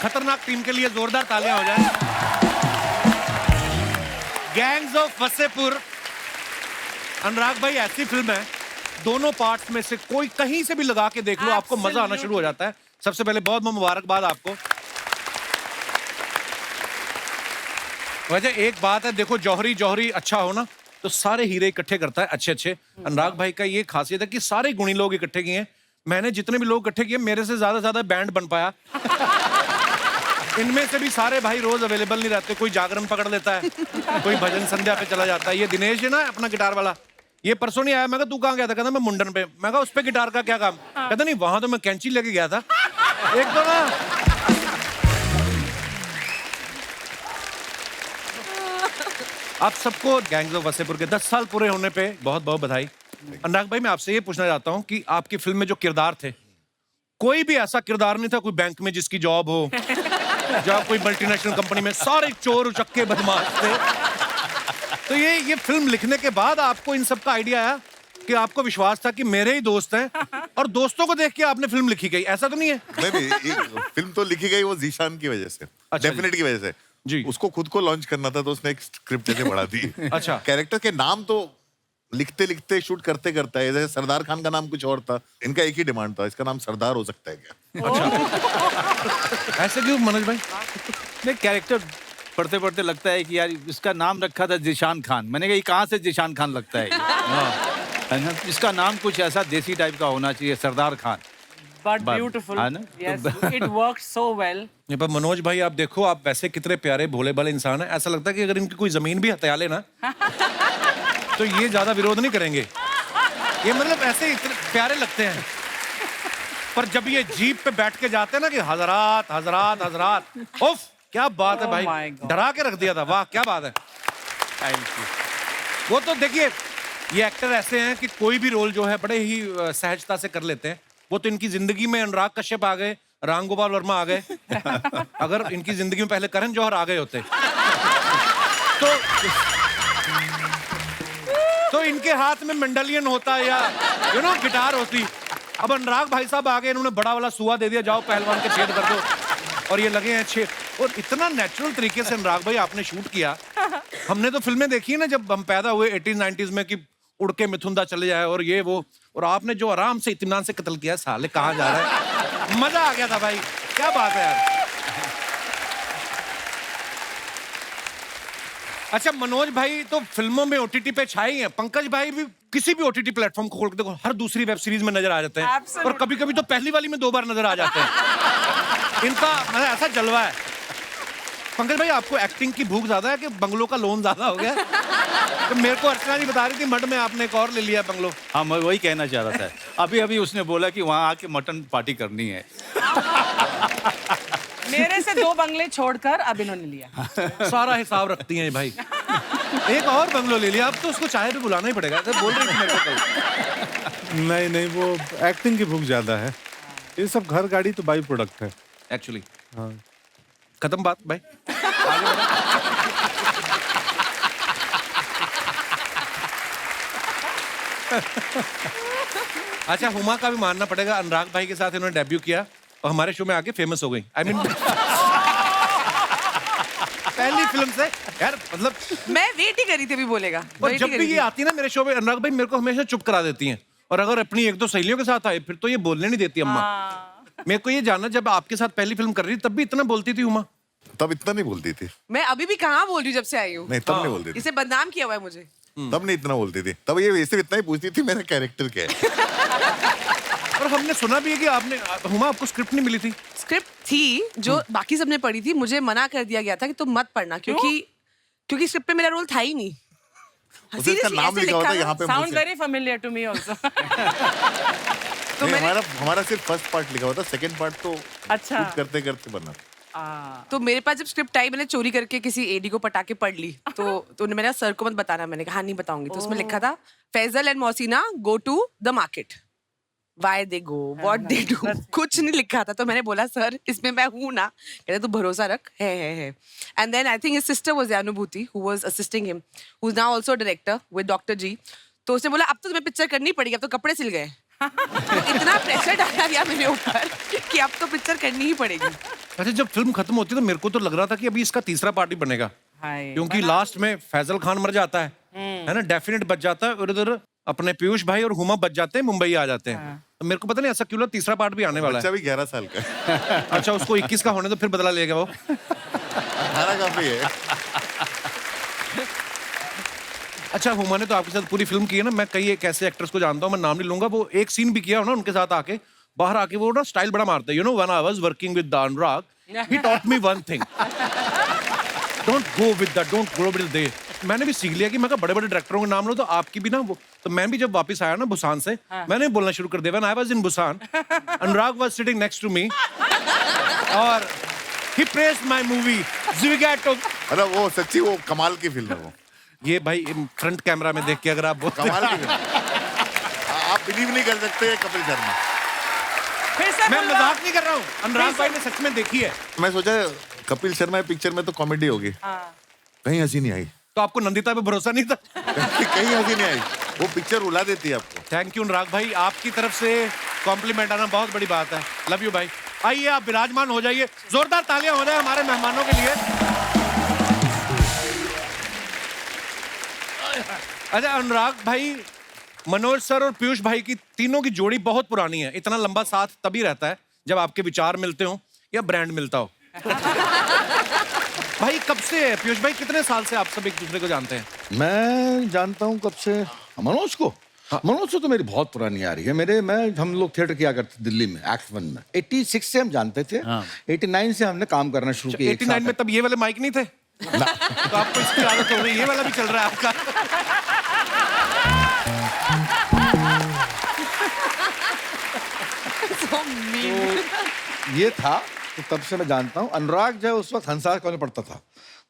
खतरनाक टीम के लिए जोरदार तालियां हो जाए। गैंग्स ऑफ वसेपुर, अनुराग भाई ऐसी फिल्म है, दोनों पार्ट्स में से कोई कहीं से भी लगा के देख लो, आपको मजा आना शुरू हो जाता है। सबसे पहले बहुत बहुत मुबारकबाद आपको। वजह एक बात है, देखो जौहरी जौहरी अच्छा हो ना तो सारे हीरे इकट्ठे करता है अच्छे अच्छे। अनुराग भाई का ये खासियत है कि सारे गुणी लोग इकट्ठे किए हैं। मैंने जितने भी लोग इकट्ठे किए, मेरे से ज्यादा बैंड बन पाया। इनमें से भी सारे भाई रोज अवेलेबल नहीं रहते, कोई जागरण पकड़ लेता है, कोई भजन संध्या पे चला जाता है। ये दिनेश है ना अपना गिटार वाला, ये परसों नहीं आया। मैं कहा तू कहाँ गया था? कहता मैं मुंडन पे। मैं कहा उस पे गिटार का क्या काम? कहता नहीं वहां तो मैं कैंची लेके गया था। एक तो ना आप सबको गैंग्स ऑफ वसेपुर के 10 साल पूरे होने पे बहुत बहुत बधाई। अनुराग भाई मैं आपसे ये पूछना चाहता हूँ कि आपकी फिल्म में जो किरदार थे, कोई भी ऐसा किरदार नहीं था कोई बैंक में जिसकी जॉब हो, जब कोई मल्टीनेशनल कंपनी में, सारे चोर उचक्के बदमाश थे। तो ये फिल्म लिखने के बाद आपको इन सब का आइडिया आया कि आपको विश्वास था कि मेरे ही दोस्त हैं और दोस्तों को देख के आपने फिल्म लिखी गई, ऐसा तो नहीं है? नहीं, फिल्म तो लिखी गई वो जीशान की वजह से, डेफिनेट की वजह से जी। उसको खुद को लॉन्च करना था तो उसने एक स्क्रिप्ट जैसे बढ़ा दी। अच्छा। कैरेक्टर के नाम तो लिखते लिखते शूट करते करता है, जैसे सरदार खान का नाम कुछ और था, इनका एक ही डिमांड था, इसका नाम सरदार हो सकता है क्या? अच्छा। ऐसे क्यों मनोज भाई? नहीं, कैरेक्टर पढ़ते पढ़ते लगता है कि यार इसका नाम रखा था जिशान खान। मैंने कहा ये कहाँ से जिशान खान लगता है? है ना, इसका नाम कुछ ऐसा देसी टाइप का होना चाहिए, सरदार खान। But beautiful. है ना? Yes, it worked so well. ये पर मनोज भाई आप देखो, आप वैसे कितने प्यारे भोले भाले इंसान हैं, ऐसा लगता है कि अगर इनकी कोई जमीन भी हत्या ले ना तो ये ज्यादा विरोध नहीं करेंगे। ये मतलब ऐसे इतने प्यारे लगते हैं, पर जब ये जीप पे बैठ के जाते हैं ना कि हजरात हजरात हजरात, उफ क्या बात है Oh भाई, my God. डरा के रख दिया था। वाह क्या बात है। Thank you. वो तो देखिए ये एक्टर ऐसे हैं कि कोई भी रोल जो है बड़े ही सहजता से कर लेते हैं। वो तो इनकी जिंदगी में अनुराग कश्यप आ गए, रामगोपाल वर्मा आ गए। अगर इनकी जिंदगी में पहले करण जौहर आ गए होते तो इनके हाथ में मंडलियन होता या गिटार होती। अब अनुराग भाई साहब आ गए, इन्होंने बड़ा वाला सुआ दे दिया, जाओ पहलवान के छेद कर दो, और ये लगे हैं छेद। और इतना नेचुरल तरीके से अनुराग भाई आपने शूट किया। हमने तो फिल्में देखी है ना जब हम पैदा हुए 80s-90s में कि उड़ के मिथुंदा चले जाए और ये वो, और आपने जो आराम से इत्मीनान से कत्ल किया, साले कहाँ जा रहा है। मजा आ गया था भाई, क्या बात है यार। अच्छा मनोज भाई तो फिल्मों में ओटीटी पे छाए हैं, पंकज भाई भी किसी भी ओटीटी प्लेटफॉर्म को खोल के देखो, हर दूसरी वेब सीरीज में नजर आ जाते हैं। Absolutely. और कभी कभी तो पहली वाली में 2 बार नजर आ जाते हैं। इनका मतलब ऐसा जलवा है। पंकज भाई आपको एक्टिंग की भूख ज्यादा है कि बंगलों का लोन ज्यादा हो गया? तो मेरे को अर्चना जी बता रही थी मड में आपने एक और ले लिया बंगलो। हाँ, मैं वही कहना चाह रहा था। अभी अभी उसने बोला कि वहाँ आके मटन पार्टी करनी है। मेरे से 2 बंगले छोड़कर अब इन्होंने लिया। सारा हिसाब रखती हैं ये भाई। एक और बंगलो ले लिया, अब तो उसको चाहे तो बुलाना ही पड़ेगा। तो बोल रही थी मेरे को कल। नहीं, वो एक्टिंग की भूख ज्यादा है। ये सब घर गाड़ी तो बाई प्रोडक्ट है एक्चुअली। हाँ। खत्म बात भाई। आगे बढ़ो। अच्छा हुमा का भी मानना पड़ेगा, अनुराग भाई के साथ इन्होंने डेब्यू किया और हमारे शो में आके फेमस हो गई। I mean, पहली फिल्म से यार, मतलब मैं वेट ही करी थी अभी बोलेगा। और जब भी ये आती है ना मेरे शो में, अनुराग भाई मेरे को हमेशा चुप करा देती हैं, और अगर अपनी 1-2 सहेलियों के साथ आए फिर तो ये बोलने नहीं देती अम्मा। मेरे को ये जानना, जब आपके साथ पहली फिल्म कर रही थी तब भी इतना बोलती थी उमा? तब इतना नहीं बोलती थी। मैं अभी भी कहाँ बोल रही हूँ जब से आई हूँ। नहीं तब नहीं बोलती थी, इसे बदनाम किया हुआ है मुझे। तब नहीं इतना बोलती थी। तब ये सिर्फ इतना ही पूछती थी मेरा कैरेक्टर क्या है। और हमने सुना भी है कि आपने, हुमा आपको स्क्रिप्ट नहीं मिली थी? स्क्रिप्ट थी जो बाकी सबने पढ़ी थी, मुझे मना कर दिया गया था कि तुम मत पढ़ना, क्योंकि स्क्रिप्ट में मेरा रोल था ही नहीं। उसने इसका नाम लिखा होता यहाँ पे मुंह Sound से। very familiar to me also. तो नहीं, मैंने हमारा सिर्फ फर्स्ट पार्ट लिखा होता, सेकंड पार्ट तो अच्छा। शूट करते करते बना। तो मेरे पास जब स्क्रिप्ट आई, मैंने चोरी करके किसी एडी को पटा के पढ़ ली। तो उन्होंने मेरा सर को मत बताना, मैंने कहा हाँ नहीं बताऊंगी। तो उसमें लिखा था Faisal and Mausina go to the market, why they go, what they do, कुछ नहीं लिखा था। तो मैंने बोला सर इसमें मैं हूँ ना? कहते तू भरोसा रख, है। And then I think his sister was Anubhuti who was assisting him, who is now also director with doctor ji. तो उसने बोला अब तो तुम्हें पिक्चर करनी पड़ेगी, अब तो कपड़े सिल गए। तो इतना प्रेशर डाला गया मेरे ऊपर कि अब तो पिक्चर करनी ही पड़ेगी। अच्छा, जब फिल्म खत्म होती है तो मेरे को तो लग रहा था कि अभी इसका तीसरा पार्ट ही बनेगा, हाय क्योंकि लास्ट में फैजल खान मर जाता है ना, डेफिनेट बच जाता है, और इधर अपने पीयूष भाई और हुमा बच जाते हैं, मुंबई आ जाते हैं। तो मेरे को पता नहीं ऐसा क्यों लगा तीसरा पार्ट भी आने वाला बच्चा है। भी 11 साल का है। अच्छा, उसको 21 का होने तो फिर बदला लेगा वो। 18 काफी है। अच्छा, हुमा ने तो आपके साथ पूरी फिल्म की है ना, मैं कई एक ऐसे एक्टर्स को जानता हूँ, मैं नाम नहीं लूंगा, वो एक सीन भी किया हो ना उनके साथ आके, बाहर आके वो ना स्टाइल बड़ा मारते हैं। You know, when I was working with Anurag, he taught me one thing, don't go with that, don't go with they. मैंने भी सीख लिया कि मैं बड़े बड़े डायरेक्टरों के नाम लो तो आपकी भी ना वो, तो मैं भी जब वापस आया ना बुसान से, मैंने बोलना शुरू कर दिया, when I was in Busan, Anurag was sitting next to me और ही प्रेज्ड माय मूवी ज़िगाटो। अरे वो सच्ची वो कमाल की फिल्म है वो, ये भाई फ्रंट कैमरा में देख के अगर आप बोलते कमाल की फिल्म है। आप बिलीव नहीं कर सकते कपिल शर्मा। फिर से मैं बोल लो। मजाक नहीं कर रहा हूँ, अनुराग भाई ने सच में देखी है। मैं सोचा कपिल शर्मा पिक्चर में तो कॉमेडी होगी, हाँ। कहीं हंसी नहीं आई। तो आपको नंदिता पे भरोसा नहीं था? कहीं हंसी नहीं आई, वो पिक्चर उला देती है आपको। थैंक यू अनुराग भाई, आपकी तरफ से कॉम्प्लीमेंट आना बहुत बड़ी बात है। लव यू भाई। आइए आप विराजमान हो जाइए, जोरदार तालियां हो जाए हमारे मेहमानों के लिए। अच्छा अनुराग भाई, मनोज सर और पीयूष भाई की तीनों की जोड़ी बहुत पुरानी है। इतना लंबा साथ तभी रहता है जब आपके विचार मिलते हो या ब्रांड मिलता हो। भाई कब से है पीयूष भाई, कितने साल से आप सब एक दूसरे को जानते हैं? मैं जानता हूँ कब से मनोज को। मनोज से तो मेरी बहुत पुरानी आ रही है। हम लोग थिएटर किया करते दिल्ली में, एक्ट 1 में। 86 से हम जानते थे, 89 से हमने काम करना शुरू किया। 89 में तब ये वाले माइक नहीं थे? तो आपको इसकी आदत हो गई, ये वाला भी चल रहा है आपका। ये था, तो तब से मैं जानता हूँ। अनुराग जो है उस वक्त हंसा कॉलेज पढ़ता था,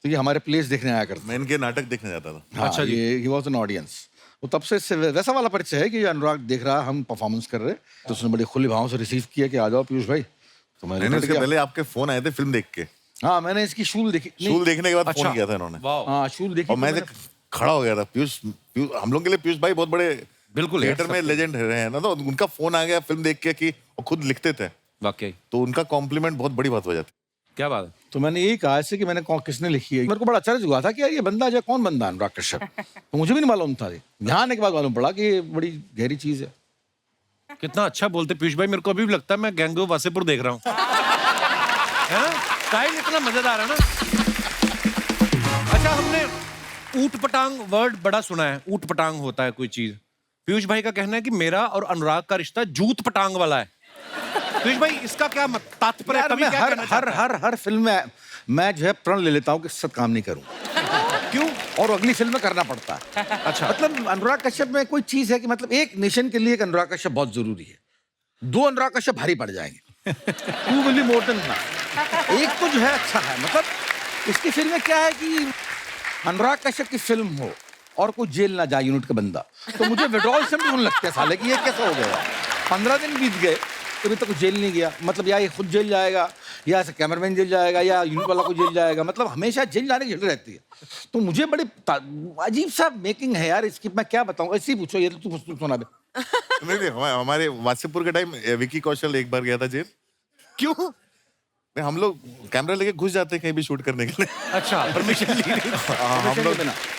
तो ये हमारे प्लेस देखने आया करता मैं इनके नाटक देखने जाता था। था। अच्छा जी। ये ही वाज एन ऑडियंस। तो तब से इससे वैसा वाला परिचय है कि अनुराग देख रहा, हम परफॉर्मेंस कर रहे, तो उसने बड़े खुले भाव से रिसीव किया कि आ जाओ पीयूष भाई। तो मैंने मैंने उसके पहले आपके फोन आए थे फिल्म देख के, हाँ, मैंने इसकी शूल देखी। शूल देखने के बाद अच्छा। फोन किया था इन्होंने, हाँ, शूल देखी। और मैं तो ऐसे खड़ा हो गया था। पीयूष हम लोग के लिए पीयूष भाई बहुत बड़े बिल्कुल यार, थिएटर में लेजेंड रहे हैं ना, तो उनका फोन आ गया फिल्म देख के कि वो खुद लिखते थे, वाकई तो उनका कॉम्प्लीमेंट बहुत बड़ी बात हो जाती। क्या बात है। तो मैंने यही कहा ऐसे कि मैंने किसने लिखी है। मेरे को बड़ा आश्चर्य हुआ था कि यार ये बंदा जो कौन बंदा है अनुराग कश्यप। तो मुझे भी नहीं मालूम था। यहाँ आने के बाद मालूम पड़ा कि ये बड़ी गहरी चीज है। कितना अच्छा बोलते पीयूष भाई, मेरे को अभी भी लगता है मैं गैंग ऑफ वासेपुर देख रहा हूँ। स्टाइल इतना मजेदार है ना। अच्छा, हमने ऊट पटांग वर्ड बड़ा सुना है, ऊट पटांग होता है कोई चीज। पीयूष भाई का कहना है कि मेरा और अनुराग का रिश्ता जूत पटांग वाला है। पीयूष भाई इसका क्या तात्पर्य? यार, कभी मैं क्या हर कहना हर चाहते हैं? हर हर फिल्म में मैं जो है प्रण ले लेता हूँ कि इसके साथ काम नहीं करूँ। क्यों? और अगली फिल्म में करना पड़ता है। अच्छा, मतलब अनुराग कश्यप में कोई चीज है कि मतलब एक नेशन के लिए एक अनुराग कश्यप बहुत जरूरी है। 2 अनुराग कश्यप भारी पड़ जाएंगे। 2 will be more than one. एक तो जो है अच्छा है, मतलब इसकी फिल्म में क्या है कि अनुराग कश्यप की फिल्म हो और कोई जेल ना जाए यूनिट का बंदा, तो मुझे विड्रॉल से भी होने लगता है साले कि ये कैसा हो गया। 15 दिन बीत गए तो अभी तक जेल नहीं गया। मतलब या ये खुद जेल जाएगा, या ऐसे कैमरामैन जेल जाएगा, या यूनिट वाला को जेल जाएगा। मतलब हमेशा जेल जाने की झगड़ रहती है। तो मुझे बड़ी अजीब सा मेकिंग है यार इसकी। मैं क्या बताऊं, ऐसे ही पूछो, ये तो तू सुना दे। नहीं, हमारे वासेपुर के टाइम विकी कौशल एक बार गया था जेल। क्यों? नहीं, हम लोग कैमरा लेके घुस जाते हैं कहीं भी शूट करने के लिए। अच्छा, परमिशन ली नहीं। हम लोग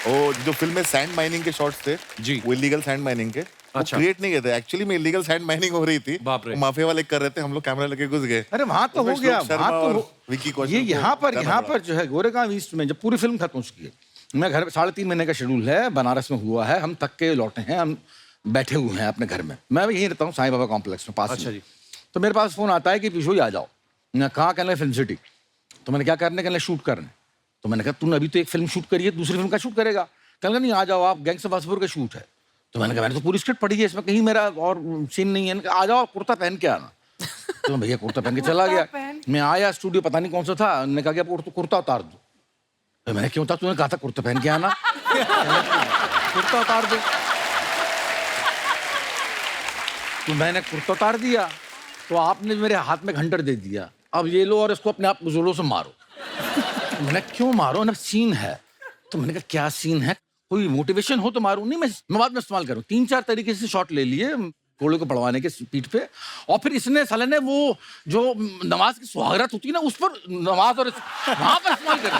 वो जो फिल्म में सैंड माइनिंग के शॉट्स थे जी। वो इलीगल सैंड माइनिंग के, अच्छा। क्रिएट नहीं किए थे। एक्चुअली में इलीगल सैंड माइनिंग हो रही थी, बाप रे। माफिया वाले कर रहे थे, हम लोग कैमरा लेके घुस गए। अरे वहां तो हो उसमें गया, श्लोक वहां शर्मा तो और हो। विकी कौशल ये को यहाँ पर करना पड़ा। जो है गोरेगांव ईस्ट में जब पूरी फिल्म खत्म हो चुकी है, मैं घर 3.5 महीने का शेड्यूल है, बनारस में हुआ है, हम थक के लौटे हैं, हम बैठे हुए हैं अपने घर में। मैं भी यहीं रहता हूँ साईं बाबा कॉम्प्लेक्स में पास। अच्छा जी। तो मेरे पास फोन आता है कि पीछू आ जाओ। मैं कहाँ? कहने फिल्म सिटी। तो मैंने क्या करने? कहने शूट करने। तो मैंने कहा तूने अभी तो एक फिल्म शूट करी है, दूसरी फिल्म का शूट करेगा? कहने नहीं, आ जाओ आप, गैंग्स ऑफ वासेपुर का शूट है। तो मैंने कहा मैंने तो पूरी स्क्रिप्ट पढ़ी है, इसमें कहीं मेरा और सीन नहीं है। आ जाओ, कुर्ता पहन के आना। तो मैं भैया कुर्ता पहन के चला गया। मैं आया स्टूडियो, पता नहीं कौन सा था, उन्होंने कहा कि आप कुर्ता उतार दो। तो मैंने क्यों? तूने कहा था कुर्ता पहन के आना। कुर्ता उतार दो। तो मैंने कुर्ता उतार दिया, तो आपने मेरे हाथ में घंटर दे दिया, अब ये लो और इसको अपने आप जोरों से मारो। तो मैंने क्यों मारो ना, सीन है। तो मैंने कहा क्या सीन है, कोई मोटिवेशन हो तो मारूं। नहीं, मैं बाद में इस्तेमाल करूं। 3-4 तरीके से शॉट ले लिए, घोड़े को पड़वाने के पीठ पे, और फिर इसने साले ने वो जो नमाज की सुहागरात होती है ना, उस पर नमाज और वहां पर इस्तेमाल कर दिया।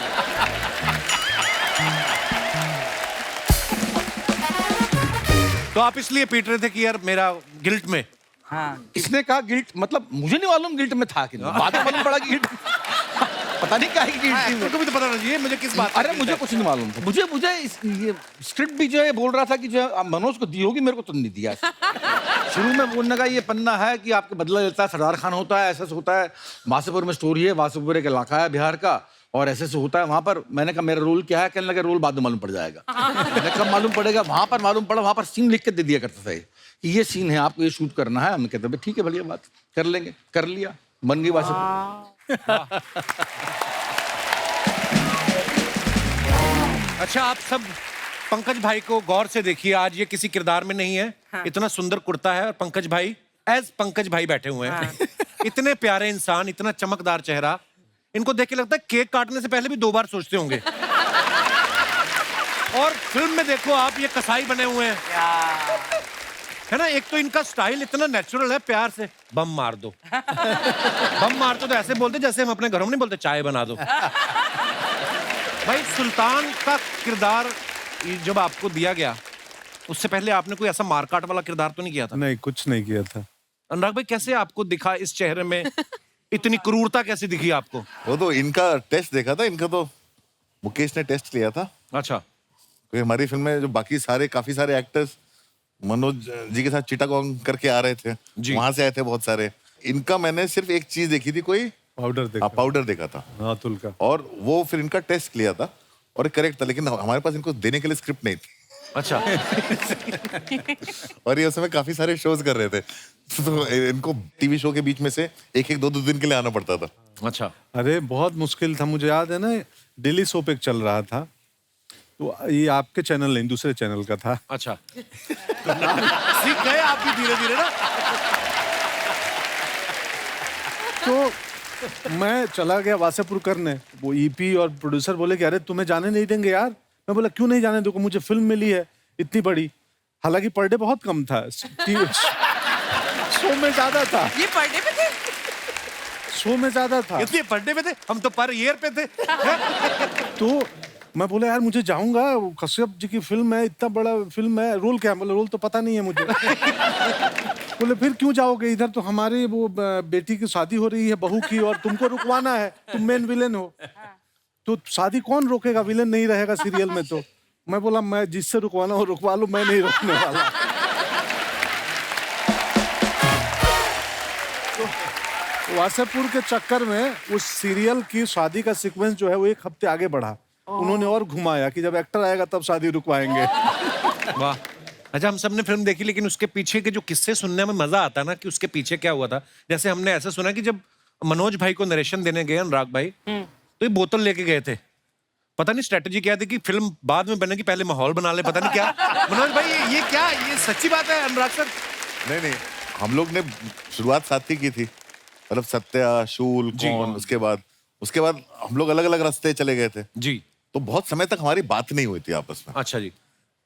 तो आप इसलिए पीट रहे थे कि यार मेरा गिल्ट में। इसने कहा गिल्ट, मतलब मुझे नहीं मालूम गिल्ट में था कि नहीं, बाद में मालूम पड़ा कि गिल्ट पता नहीं क्या है कि गिल्ट थी। एक्टर को भी तो पता नहीं मुझे किस बात का अरे guilt मुझे है। कुछ नहीं मालूम था। मुझे ये स्क्रिप्ट भी जो है बोल रहा था कि जो है मनोज को दी होगी, मेरे को तो नहीं दिया। शुरू में बोलने का ये पन्ना है कि आपके बदला लेता है, सरदार खान होता है, ऐसा होता है, वासेपुर में स्टोरी है, वासेपुर एक इलाका है बिहार का, और ऐसे होता है वहां पर। मैंने कहा मेरा रोल क्या है, कहने लगा रोल बाद में मालूम पड़ जाएगा। मैंने कब मालूम पड़ेगा, वहां पर मालूम पड़ा, वहां पर सीन लिख के दे दिया करता था कि ये सीन है, आपको ये शूट करना है। हमने कहते भाई ठीक है, बढ़िया बात, कर लेंगे, कर लिया, बन गई वासेपुर। अच्छा, आप सब पंकज भाई को गौर से देखिए, आज ये किसी किरदार में नहीं है। इतना सुंदर कुर्ता है और पंकज भाई एज पंकज भाई बैठे हुए हैं। इतने प्यारे इंसान, इतना चमकदार चेहरा, इनको देख के लगता है केक काटने से पहले भी 2 बार सोचते होंगे। और फिल्म में देखो आप, ये कसाई बने हुए हैं, है ना। एक तो इनका स्टाइल इतना नेचुरल है, प्यार से बम मार दो। बम मार दो तो ऐसे बोलते जैसे हम अपने घरों में नहीं बोलते चाय बना दो। भाई सुल्तान का किरदार जब आपको दिया गया, उससे पहले आपने कोई ऐसा मारकाट वाला किरदार तो नहीं किया था? नहीं, कुछ नहीं किया था। अनुराग भाई, कैसे आपको दिखा इस चेहरे में इतनी क्रूरता, कैसे दिखी आपको? वो तो इनका टेस्ट देखा था, इनका तो मुकेश ने टेस्ट लिया था। अच्छा। क्योंकि हमारी फिल्म में जो बाकी सारे काफी सारे एक्टर्स मनोज जी के साथ चिटागोंग करके आ रहे थे, वहां से आए थे बहुत सारे। इनका मैंने सिर्फ एक चीज देखी थी, कोई पाउडर देखा। पाउडर देखा था, अतुल का। और वो फिर इनका टेस्ट लिया था और करेक्ट था, लेकिन हमारे पास इनको देने के लिए स्क्रिप्ट नहीं थी। अच्छा। और ये उस समय काफी सारे शोज कर रहे थे, तो इनको टीवी शो के बीच में से एक 2 दिन के लिए आना पड़ता था। अच्छा। अरे बहुत मुश्किल था, मुझे याद है ना, डेली सोप एक चल रहा था, तो ये आपके चैनल नहीं, दूसरे चैनल का था। अच्छा। सीख गए आप भी धीरे धीरे ना। तो मैं चला गया वासेपुर करने, वो ईपी और प्रोड्यूसर बोले कि अरे तुम्हें जाने नहीं देंगे यार। मैं बोला क्यों नहीं जाने दोगे, मुझे फिल्म मिली है इतनी बड़ी, हालांकि पर डे बहुत कम था, शो में ज्यादा था, ये पर डे पे थे? शो में ज्यादा था। इसलिए पढ़ने पे थे, हम तो पर ईयर पे थे। तो मैं बोला यार मुझे जाऊंगा, कश्यप जी की फिल्म है, इतना बड़ा फिल्म है, रोल क्या है? बोले रोल तो पता नहीं है मुझे। बोले फिर क्यों जाओगे, इधर तो हमारे वो बेटी की शादी हो रही है, बहू की, और तुमको रुकवाना है, तुम मेन विलेन हो, तो शादी कौन रोकेगा, विलेन नहीं रहेगा सीरियल में। तो मैं बोला मैं जिससे रुकवाना हो रुकवा लो, मैं नहीं रोकने वाला। तो वासेपुर के चक्कर में उस सीरियल की शादी का सीक्वेंस जो है वो 1 हफ्ते आगे बढ़ा। उन्होंने और घुमाया कि जब एक्टर आएगा तब शादी रुकवाएंगे। वाह। अच्छा, हम सबने फिल्म देखी, लेकिन उसके पीछे के जो किस्से सुनने में मजा आता है ना, कि उसके पीछे क्या हुआ था। जैसे हमने ऐसा सुना कि जब मनोज भाई को नरेशन देने गए अनुराग भाई, तो ये बोतल लेके गए थे। पता नहीं स्ट्रेटजी क्या थी कि फिल्म बाद में बनेगी, पहले माहौल बना ले, पता नहीं क्या। मनोज भाई, ये क्या, ये सच्ची बात है अनुराग सर? नहीं, हम लोग ने शुरुआत साथ ही की थी, मतलब सत्या, शूल, कौन, उसके बाद हम लोग अलग अलग रास्ते चले गए थे जी। तो बहुत समय तक हमारी बात नहीं हुई थी आपस में। अच्छा जी।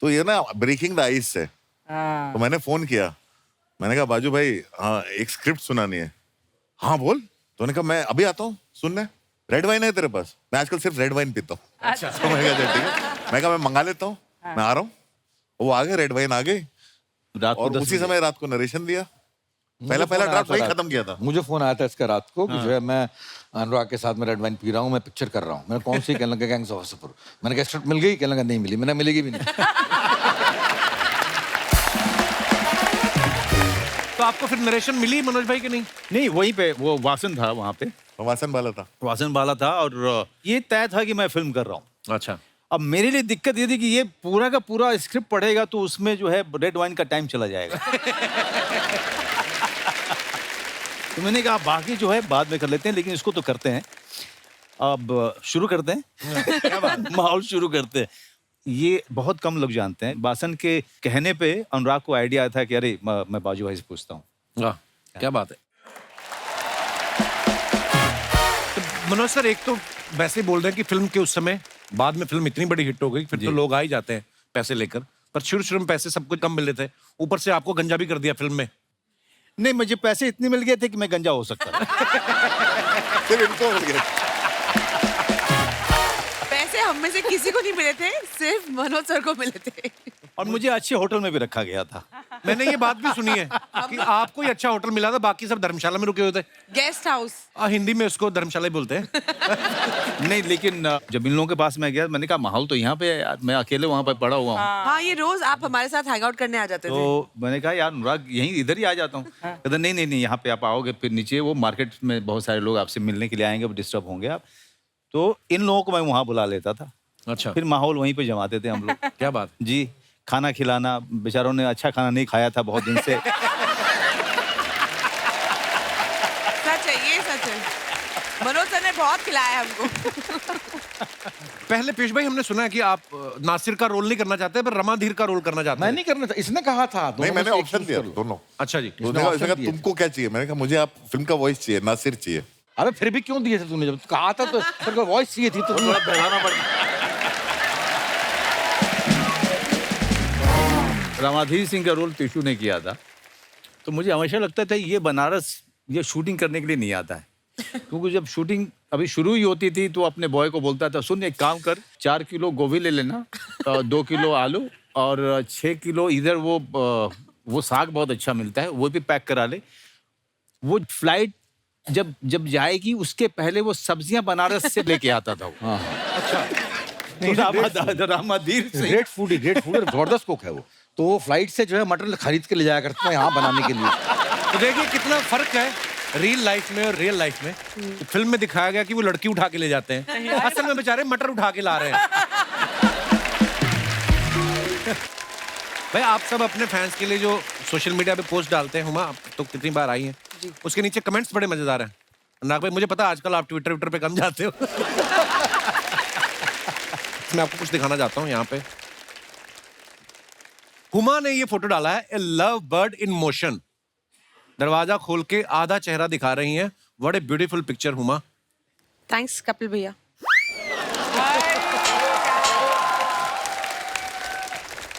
तो ये ना ब्रेकिंग द आइस है। तो मैंने फोन किया, मैंने कहा बाजू भाई, हाँ एक स्क्रिप्ट सुनानी है। हाँ बोल। तो उन्होंने कहा मैं अभी आता हूँ सुनने, रेड वाइन है तेरे पास? मैं आजकल सिर्फ रेड वाइन पीता हूँ। अच्छा। तो मैं कहा ठीक है, मैं कहा मैं मंगा लेता हूँ, मैं आ रहा हूँ। वो आ गए, रेड वाइन आ गई, रात को और 10 उसी बजे। समय रात को नरेशन दिया। पहला ड्राफ्ट वही खत्म किया था। मुझे फोन आया था इसका रात को कि जो है मैं अनुराग के साथ में रेड वाइन पी रहा हूँ, मैं पिक्चर कर रहा हूँ। मैंने कौन सी? कहने लगा गैंग्स ऑफ वासेपुर। मैंने कहा स्क्रिप्ट मिल गई? कहने लगा नहीं मिली। मैंने मिलेगी भी नहीं। तो आपको फिर नरेशन मिली मनोज भाई की? नहीं। नहीं, वहीं पे वो वासन था, वहाँ पे वासन वाला था। वासन वाला था, और ये तय था कि मैं फिल्म कर रहा हूँ। अच्छा। अब मेरे लिए दिक्कत ये थी कि ये पूरा का पूरा स्क्रिप्ट पढ़ेगा तो उसमें जो है रेड वाइन का टाइम चला जाएगा। तो मैंने कहा बाकी जो है बाद में कर लेते हैं, लेकिन इसको तो करते हैं। अब शुरू करते हैं। माहौल शुरू करते हैं। ये बहुत कम लोग जानते हैं, वासन के कहने पे अनुराग को आइडिया आया था कि अरे मैं बाजू भाई से पूछता हूँ। वाह, क्या बात है। तो मनोज सर, एक तो वैसे बोल रहे हैं कि फिल्म के उस समय, बाद में फिल्म इतनी बड़ी हिट हो गई, फिर तो लोग आ ही जाते हैं पैसे लेकर, पर शुरू में पैसे सब कुछ कम मिले थे, ऊपर से आपको गंजा भी कर दिया फिल्म में। नहीं, मुझे पैसे इतने मिल गए थे कि मैं गंजा हो सकता था। सिर्फ इनको मिल गया। पैसे हम में से किसी को नहीं मिले थे, सिर्फ मनोज सर को मिले थे। और मुझे अच्छे होटल में भी रखा गया था। मैंने ये बात भी सुनी है कि आपको ही अच्छा होटल मिला था, बाकी सब धर्मशाला में रुके हुए थे। Guest house. हिंदी में उसको धर्मशाला ही बोलते हैं। नहीं, लेकिन जब इन लोगों के पास मैं गया, मैंने कहा माहौल तो यहाँ पे है यार, मैं अकेले वहाँ पे पड़ा हुआ हूँ। हाँ, ये रोज आप हमारे साथ हैंग आउट करने आ जाते थे। तो मैंने कहा यार अनुराग यहीं इधर ही आ जाता हूँ। कहता नहीं नहीं नहीं, यहाँ पे आप आओगे फिर नीचे वो मार्केट में बहुत सारे लोग आपसे मिलने के लिए आएंगे, डिस्टर्ब होंगे आप। तो इन लोगों को मैं वहाँ बुला लेता था। अच्छा, फिर माहौल वहीं पे जमाते थे हम लोग। क्या बात। जी, खाना खिलाना, बेचारों ने अच्छा खाना नहीं खाया था बहुत दिन से। सच है, ये सच है। मनोज सर ने बहुत खिलाया हमको। पहले पीयूष भाई हमने सुना है कि आप नासिर का रोल नहीं करना चाहते पर रमाधीर का रोल करना चाहते मैं हैं। नहीं करना था, इसने कहा था। नहीं, मैंने दोनों में से एक ऑप्शन choose दिया कर लो। दोनों। अच्छा जी। उसने कहा option दिए थे। तुमको क्या चाहिए? मैंने कहा मुझे आप फिल्म का वॉइस चाहिए, नासिर चाहिए। अबे फिर भी क्यों दिए थे तूने? जब कहा था तो तेरे को वॉइस चाहिए थी तो थोड़ा बढ़ाना पड़ा। रामाधीर सिंह का रोल टिशू ने किया था, तो मुझे हमेशा लगता था ये बनारस ये शूटिंग करने के लिए नहीं आता है। क्योंकि जब शूटिंग अभी शुरू ही होती थी तो अपने बॉय को बोलता था, सुन एक काम कर, 4 किलो गोभी ले लेना, 2 किलो आलू और 6 किलो इधर वो साग बहुत अच्छा मिलता है, वो भी पैक करा ले। वो फ्लाइट जब जब जाएगी उसके पहले वो सब्जियां बनारस से लेके आता था वो। रामाधीर सिंह ग्रेट फूड और जबरदस्त कुक है वो। तो वो फ्लाइट से जो है मटन खरीद के ले जाया करता है यहाँ बनाने के लिए। तो देखिए कितना फर्क है रियल लाइफ में और रियल लाइफ में। तो फिल्म में दिखाया गया कि वो लड़की उठा के ले जाते हैं, असल में बेचारे मटर उठा के ला रहे हैं। भाई आप सब अपने फैंस के लिए जो सोशल मीडिया पे पोस्ट डालते हैं, हुमा आप तो कितनी बार आई हैं, उसके नीचे कमेंट्स बड़े मजेदार हैं। नाग भाई मुझे पता है आजकल आप ट्विटर पे कम जाते हो। मैं आपको कुछ दिखाना चाहता हूँ यहाँ पे। हुमा ने ये फोटो डाला है, ए लव बर्ड इन मोशन। दरवाजा खोल के आधा चेहरा दिखा रही हैं। What a beautiful picture Huma. Thanks Kapil भैया।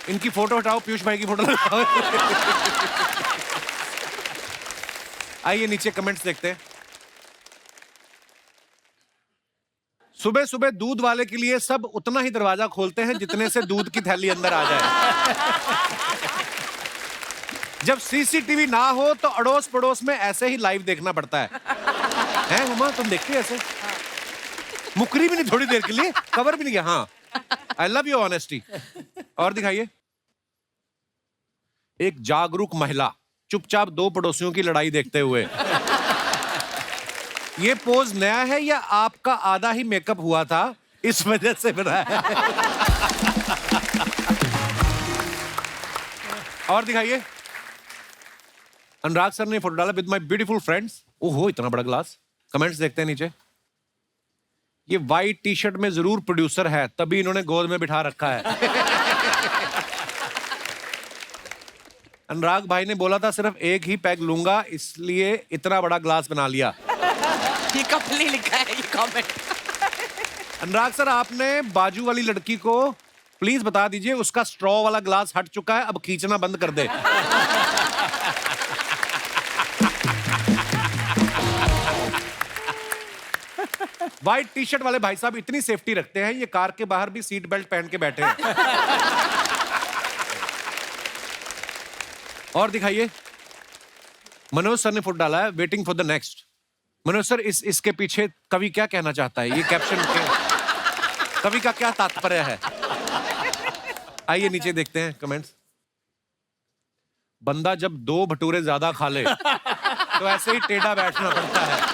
इनकी फोटो हटाओ, पीयूष भाई की फोटो लगाओ। आइए नीचे कमेंट्स देखते हैं। सुबह सुबह दूध वाले के लिए सब उतना ही दरवाजा खोलते हैं जितने से दूध की थैली अंदर आ जाए। जब सीसीटीवी ना हो तो अड़ोस पड़ोस में ऐसे ही लाइव देखना पड़ता है। हैं हुमा, तुम देखती है ऐसे? मुकरी भी नहीं थोड़ी देर के लिए, कवर भी नहीं किया। हाँ, आई लव यू ऑनेस्टी। और दिखाइए। एक जागरूक महिला चुपचाप 2 पड़ोसियों की लड़ाई देखते हुए। ये पोज नया है या आपका आधा ही मेकअप हुआ था इस वजह से बनाया है? और दिखाइए। अनुराग सर ने फोटो डाला विद माय ब्यूटीफुल फ्रेंड्स। ओहो इतना बड़ा ग्लास। कमेंट्स देखते हैं नीचे। ये वाइट टी शर्ट में जरूर प्रोड्यूसर है, तभी इन्होंने गोद में बिठा रखा है। अनुराग भाई ने बोला था सिर्फ एक ही पैग लूंगा, इसलिए इतना बड़ा ग्लास बना लिया। ये कपिल ने लिखा है ये कमेंट। अनुराग सर आपने बाजू वाली लड़की को प्लीज बता दीजिए उसका स्ट्रॉ वाला ग्लास हट चुका है, अब खींचना बंद कर दे। व्हाइट टी शर्ट वाले भाई साहब इतनी सेफ्टी रखते हैं, ये कार के बाहर भी सीट बेल्ट पहन के बैठे हैं। और दिखाइए। मनोज सर ने फोटो डाला है waiting for the next. Manoj sir इसके पीछे कवि क्या कहना चाहता है? ये कैप्शन कवि का क्या तात्पर्य है? आइए नीचे देखते हैं कमेंट्स। बंदा जब 2 भटूरे ज्यादा खा ले तो ऐसे ही टेढ़ा बैठना पड़ता है।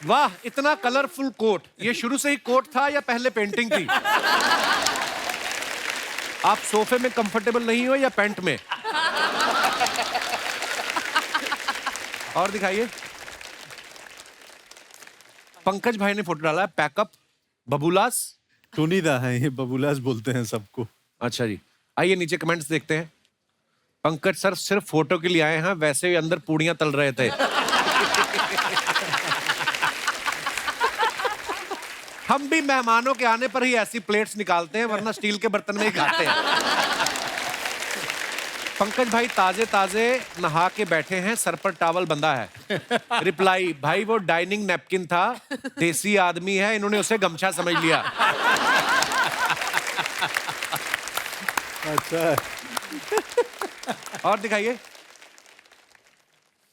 वाह, इतना कलरफुल कोट। ये शुरू से ही कोट था या पहले पेंटिंग थी? आप सोफे में कंफर्टेबल नहीं हो या पैंट में? और दिखाइए। पंकज भाई ने फोटो डाला है पैकअप बबूलास। चुनीदा है ये, बबूलास बोलते हैं सबको। अच्छा जी, आइए नीचे कमेंट्स देखते हैं। पंकज सर सिर्फ फोटो के लिए आए हैं, वैसे ही अंदर पूड़ियां तल रहे थे। हम भी मेहमानों के आने पर ही ऐसी प्लेट्स निकालते हैं, वरना स्टील के बर्तन में ही खाते हैं। पंकज भाई ताजे ताजे नहा के बैठे हैं, सर पर टॉवल बंधा है। रिप्लाई, भाई वो डाइनिंग नैपकिन था, देसी आदमी है, इन्होंने उसे गमछा समझ लिया। अच्छा। और दिखाइए।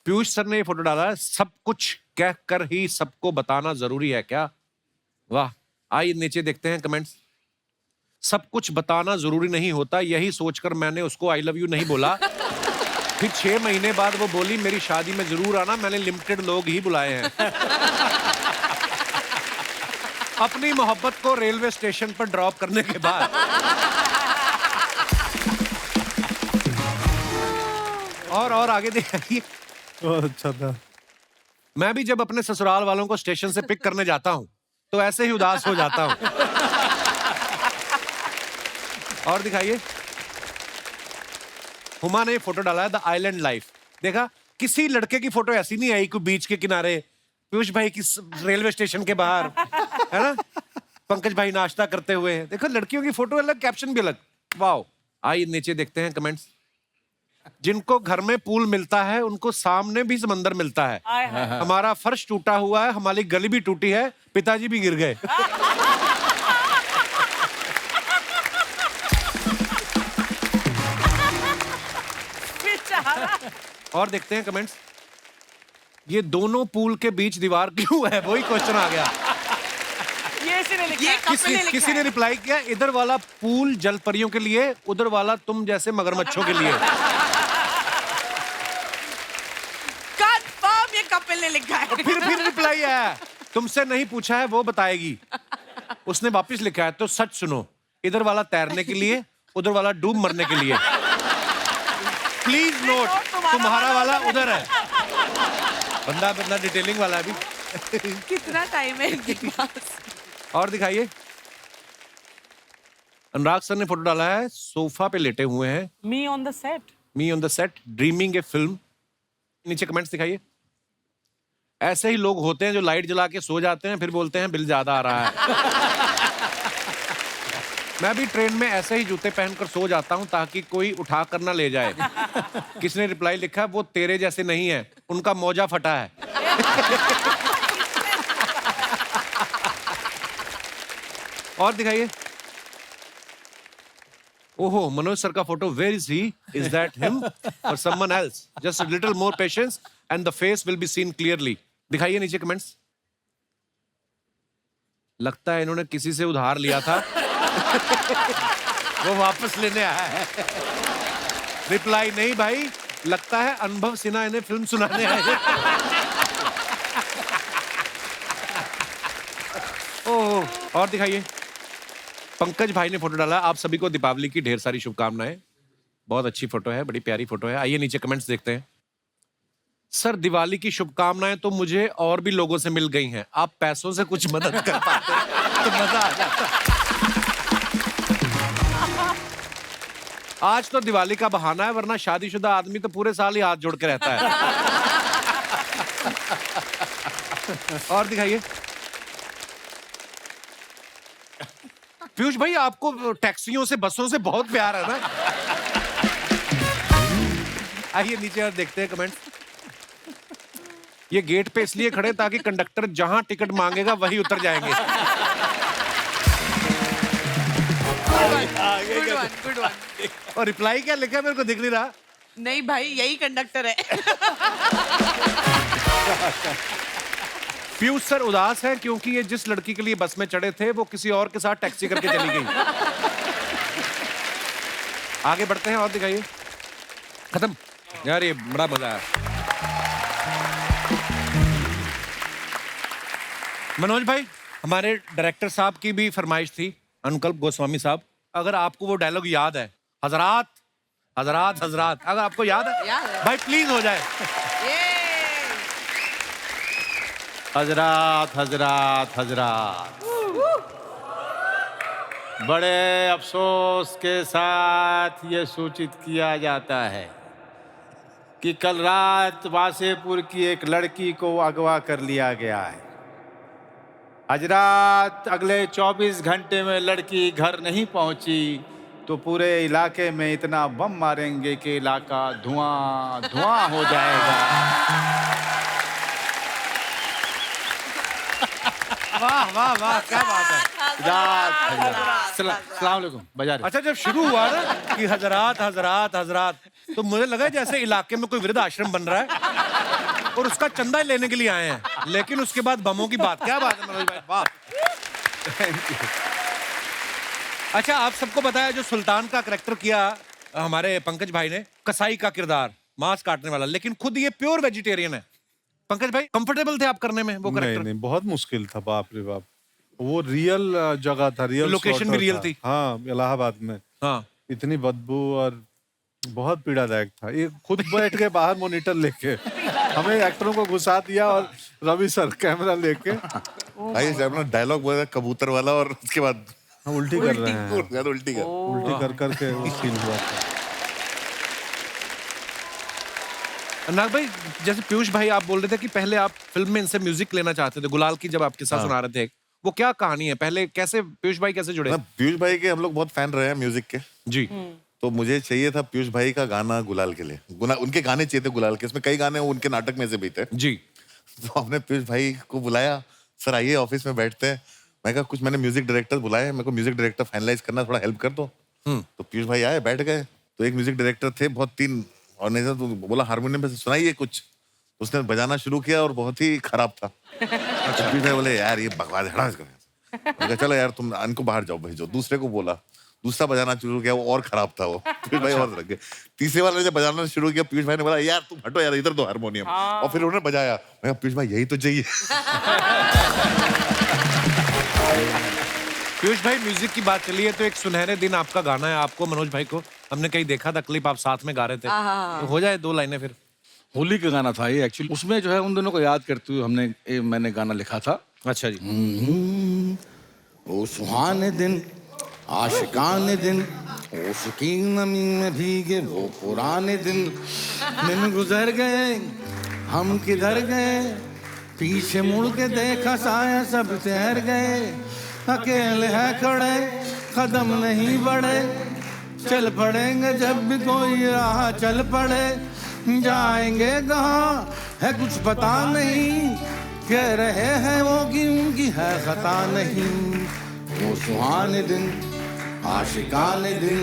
पीयूष सर ने ये फोटो डाला है, सब कुछ कह कर ही सबको बताना जरूरी है क्या? वाह। आइए नीचे देखते हैं कमेंट्स। सब कुछ बताना जरूरी नहीं होता, यही सोचकर मैंने उसको आई लव यू नहीं बोला। फिर 6 महीने बाद वो बोली मेरी शादी में जरूर आना, मैंने लिमिटेड लोग ही बुलाए हैं। अपनी मोहब्बत को रेलवे स्टेशन पर ड्रॉप करने के बाद और आगे देखिए। बहुत अच्छा था। मैं भी जब अपने ससुराल वालों को स्टेशन से पिक करने जाता हूं तो ऐसे ही उदास हो जाता हूं। और दिखाइए। हुमा ने फोटो डाला है, द आइलैंड लाइफ। देखा, किसी लड़के की फोटो ऐसी नहीं आई कोई बीच के किनारे, पीयूष भाई की रेलवे स्टेशन के बाहर, है ना, पंकज भाई नाश्ता करते हुए। देखो लड़कियों की फोटो अलग, कैप्शन भी अलग। वाओ। आइए नीचे देखते हैं कमेंट्स। जिनको घर में पूल मिलता है उनको सामने भी समंदर मिलता है। हमारा फर्श टूटा हुआ है, हमारी गली भी टूटी है, पिताजी भी गिर गए। और देखते हैं कमेंट्स। ये दोनों पूल के बीच दीवार क्यों है, वही क्वेश्चन आ गया। ये किसी ने लिखा है। किसी ने रिप्लाई किया, इधर वाला पूल जल परियों के लिए, उधर वाला तुम जैसे मगरमच्छों के लिए। कंफर्म ये कपिल ने लिखा है। फिर रिप्लाई आया, तुमसे नहीं पूछा है वो बताएगी। उसने वापस लिखा है, तो सच सुनो, इधर वाला तैरने के लिए, उधर वाला डूब मरने के लिए। प्लीज नोट, तुम्हारा वाला उधर है। बंदा डिटेलिंग वाला है अभी। कितना टाइम है इनके पास। और दिखाइए। अनुराग सर ने फोटो डाला है, सोफा पे लेटे हुए हैं, me on the set. Me on the set dreaming A film. नीचे कमेंट्स दिखाइए। ऐसे ही लोग होते हैं जो लाइट जला के सो जाते हैं, फिर बोलते हैं बिल ज्यादा आ रहा है। मैं भी ट्रेन में ऐसे ही जूते पहनकर सो जाता हूं ताकि कोई उठा कर ना ले जाए। किसने रिप्लाई लिखा, वो तेरे जैसे नहीं है, उनका मौजा फटा है। और दिखाइए। ओहो, मनोज सर का photo, where is he? Is that him और someone else? Just a little more patience and the face will be seen clearly. दिखाइए नीचे कमेंट्स। लगता है इन्होंने किसी से उधार लिया था, वो वापस लेने आया है। रिप्लाई, नहीं भाई, लगता है अनुभव सिन्हा इन्हें फिल्म सुनाने आए हैं। ओह। और दिखाइए। पंकज भाई ने फोटो डाला, आप सभी को दीपावली की ढेर सारी शुभकामनाएं। बहुत अच्छी फोटो है, बड़ी प्यारी फोटो है। आइए नीचे कमेंट्स देखते हैं। सर दिवाली की शुभकामनाएं तो मुझे और भी लोगों से मिल गई हैं, आप पैसों से कुछ मदद कर पाते तो मजा आ जाता। आज तो दिवाली का बहाना है, वरना शादीशुदा आदमी तो पूरे साल ही हाथ जोड़ के रहता है। और दिखाइए। पीयूष भाई, आपको टैक्सियों से, बसों से बहुत प्यार है ना? आइए नीचे और देखते हैं कमेंट। ये गेट पे इसलिए खड़े ताकि कंडक्टर जहां टिकट मांगेगा वही उतर जाएंगे। Good one. और रिप्लाई क्या लिखा है, मेरे को दिख नहीं रहा। नहीं भाई, यही कंडक्टर है। पीयूष सर उदास है क्योंकि ये जिस लड़की के लिए बस में चढ़े थे वो किसी और के साथ टैक्सी करके चली गई। आगे बढ़ते हैं और दिखाइए। खत्म यार, ये बड़ा मजा आया। मनोज भाई, हमारे डायरेक्टर साहब की भी फरमाइश थी, अनुकल्प गोस्वामी साहब, अगर आपको वो डायलॉग याद है, हजरात हजरात हजरात, अगर आपको याद है भाई प्लीज हो जाए। हजरात हजरात हजरात, बड़े अफसोस के साथ ये सूचित किया जाता है कि कल रात वासेपुर की एक लड़की को अगवा कर लिया गया है। हजरात, अगले 24 घंटे में लड़की घर नहीं पहुंची तो पूरे इलाके में इतना बम मारेंगे कि इलाका धुआं धुआं हो जाएगा। वाह वाह वाह, क्या बात है। सलाम अलैकुम। बजा रहे। अच्छा, जब शुरू हुआ ना कि हजरात हजरात हजरात, तो मुझे लगा जैसे इलाके में कोई वृद्ध आश्रम बन रहा है और उसका चंदा लेने के लिए आए हैं, लेकिन उसके बाद बमों की बात, क्या बात है मनोज भाई, वाह। अच्छा, आप सबको बताया जो सुल्तान का करैक्टर किया हमारे पंकज भाई ने, कसाई का किरदार, मांस काटने वाला, लेकिन खुद ये प्योर वेजिटेरियन है। पंकज भाई, कंफर्टेबल थे आप करने में वो नहीं करैक्टर? नहीं, बहुत मुश्किल था, बाप रे बाप। वो रियल जगह था, रियल लोकेशन भी slaughter रियल था। थी। हाँ, इलाहाबाद में हाँ, इतनी बदबू और बहुत पीड़ादायक था। ये खुद बैठ के बाहर मॉनिटर लेके हमें एक्टरों को घुसा दिया और रवि सर कैमरा लेके भाई अपना डायलॉग बोला कबूतर वाला और उसके बाद उल्टी कर रहे हैं, उल्टी कर। उल्टी कर करके वो सीन हुआ था। नाग भाई, जैसे पीयूष भाई आप बोल रहे थे कि पहले आप फिल्म में इनसे म्यूजिक लेना चाहते थे, गुलाल की जब आप किस्सा सुना रहे थे, वो क्या कहानी है? पहले कैसे पीयूष भाई कैसे जुड़े? पीयूष भाई के हम लोग बहुत फैन रहे हैं म्यूजिक के, जी, तो मुझे चाहिए था पीयूष भाई का गाना गुलाल के लिए। उनके गाने चाहिए थे गुलाल के, इसमें कई गाने उनके नाटक में से भी थे। जी, तो हमने पीयूष भाई को बुलाया, सर आइए ऑफिस में बैठते हैं। मैं कहा कुछ मैंने म्यूजिक डायरेक्टर बुलाए, मेरे को म्यूजिक डायरेक्टर फाइनलाइज करना, थोड़ा हेल्प कर दो। तो पीयूष भाई आए, बैठ गए। तो एक म्यूजिक डायरेक्टर थे, बहुत तीन, और नहीं तो बोला हारमोनियम पे सुनाइए कुछ। उसने बजाना शुरू किया और बहुत ही खराब था। अच्छा, पीयूष भाई बोले यार ये बकवास है, हटा इसको। मैंने कहा चलो यार तुम इनको बाहर जाओ, भेजो। दूसरे को बोला, दूसरा बजाना शुरू किया, वो और खराब था। वो पीयूष भाई और लग गए। तीसरे वाले ने जब बजाना शुरू किया, पीयूष भाई ने बोला यार तुम हटो यार, इधर दो हारमोनियम। और फिर उन्होंने बजाया। मैं कहा पीयूष भाई यही तो चाहिए। पीयूष भाई, म्यूजिक की बात चली है तो एक सुनहरे दिन आपका गाना है, आपको मनोज भाई को हमने कहीं देखा था, क्लिप आप साथ में गा रहे थे, तो हो जाए 2 लाइनें फिर। होली का गाना था ये एक्चुअली। उसमें जो है उन दोनों को याद करते हुए मैंने गाना लिखा था। अच्छा जी। ओ सुहाने दिन, आशिकाने दिन, ओ शकीन नमी में भीगे वो पुराने दिन गुजर गए, हम किधर गए, पीछे मुड़ के देखा साया सब ठहर गए, अकेले हैं खड़े कदम नहीं बढ़े, चल पड़ेंगे जब भी कोई राह चल पड़े, जाएंगे कहाँ है कुछ पता नहीं, कह रहे हैं वो कि उनकी है खता नहीं। वो सुहाने दिन, आशिकाने दिन,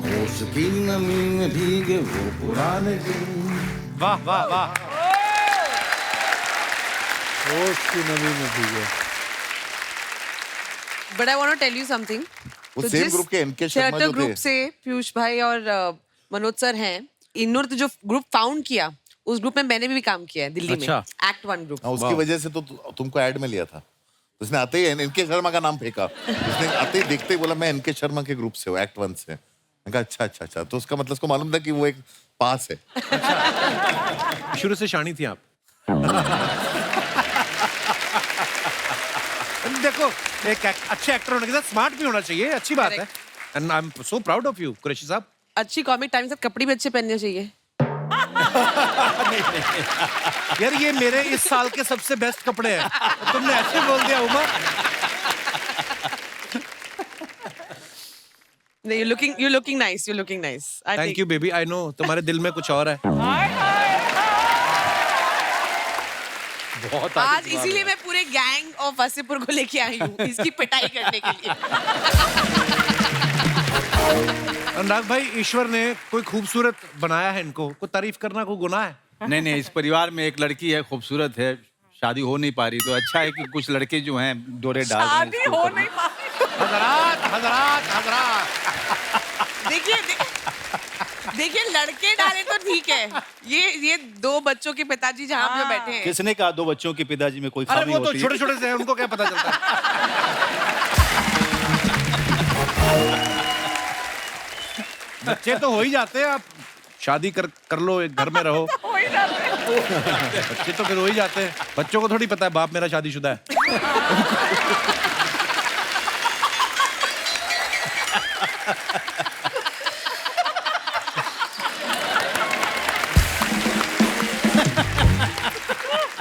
होश की नमी में भीगे वो पुराने दिन। वाह वाह वाह। होश की नमी में भीगे। But I want to tell you something. वो सेम ग्रुप के एनके शर्मा थिएटर जो ग्रुप थे। से पीयूष भाई और मनोज सर हैं, इन्होंने जो ग्रुप फाउंड किया, उस ग्रुप में मैंने भी काम किया है दिल्ली में, एक्ट 1 ग्रुप। हाँ, उसकी वजह से तो तुमको ऐड में लिया था। उसने आते ही एनके शर्मा का नाम फेंका। उसने आते ही देखते ही बोला मैं एनके शर्मा के ग्रुप से हूँ, एक्ट 1 से। मैंने कहा अच्छा अच्छा अच्छा, तो उसका मतलब उसको मालूम था कि वो एक पास है। शुरू से शानी थी आप? देखो, एक अच्छे एक्टर होने के साथ स्मार्ट भी होना चाहिए, अच्छी बात है। And I am so proud of you Qureshi साहब। अच्छी कॉमिक टाइम से कपड़े भी अच्छे पहनने चाहिए। यार ये मेरे इस साल के सबसे बेस्ट कपड़े हैं, तुमने ऐसे बोल दिया उमा। नहीं, you're looking nice, you're looking nice. Thank you baby, I know तुम्हारे दिल में कुछ और है। बहुत आज इसीलिए मैं पूरे गैंग ऑफ वसीपुर को लेके आई हूँ, इसकी पिटाई करने के लिए। अनुराग भाई, ईश्वर ने कोई खूबसूरत बनाया है इनको, कोई तारीफ करना कोई गुनाह है? नहीं, इस परिवार में एक लड़की है, खूबसूरत है, शादी हो नहीं पा रही, तो अच्छा है कि कुछ लड़के जो हैं डोरे डाल रहे हैं शादी इसके हो ऊपर। नहीं पाई। हजरात हजरात हजरात। देखिए लड़के डाले तो ठीक है, ये 2 बच्चों के पिताजी जहाँ पे बैठे हैं। किसने कहा 2 बच्चों के पिताजी में कोई अरे खामी वो तो होती है? छोटे छोटे से हैं, उनको क्या पता चलता है। बच्चे तो हो ही जाते हैं, आप शादी कर लो, एक घर में रहो, हो ही जाते हैं। बच्चे तो फिर हो ही जाते हैं। बच्चों को थोड़ी पता है बाप मेरा शादीशुदा है।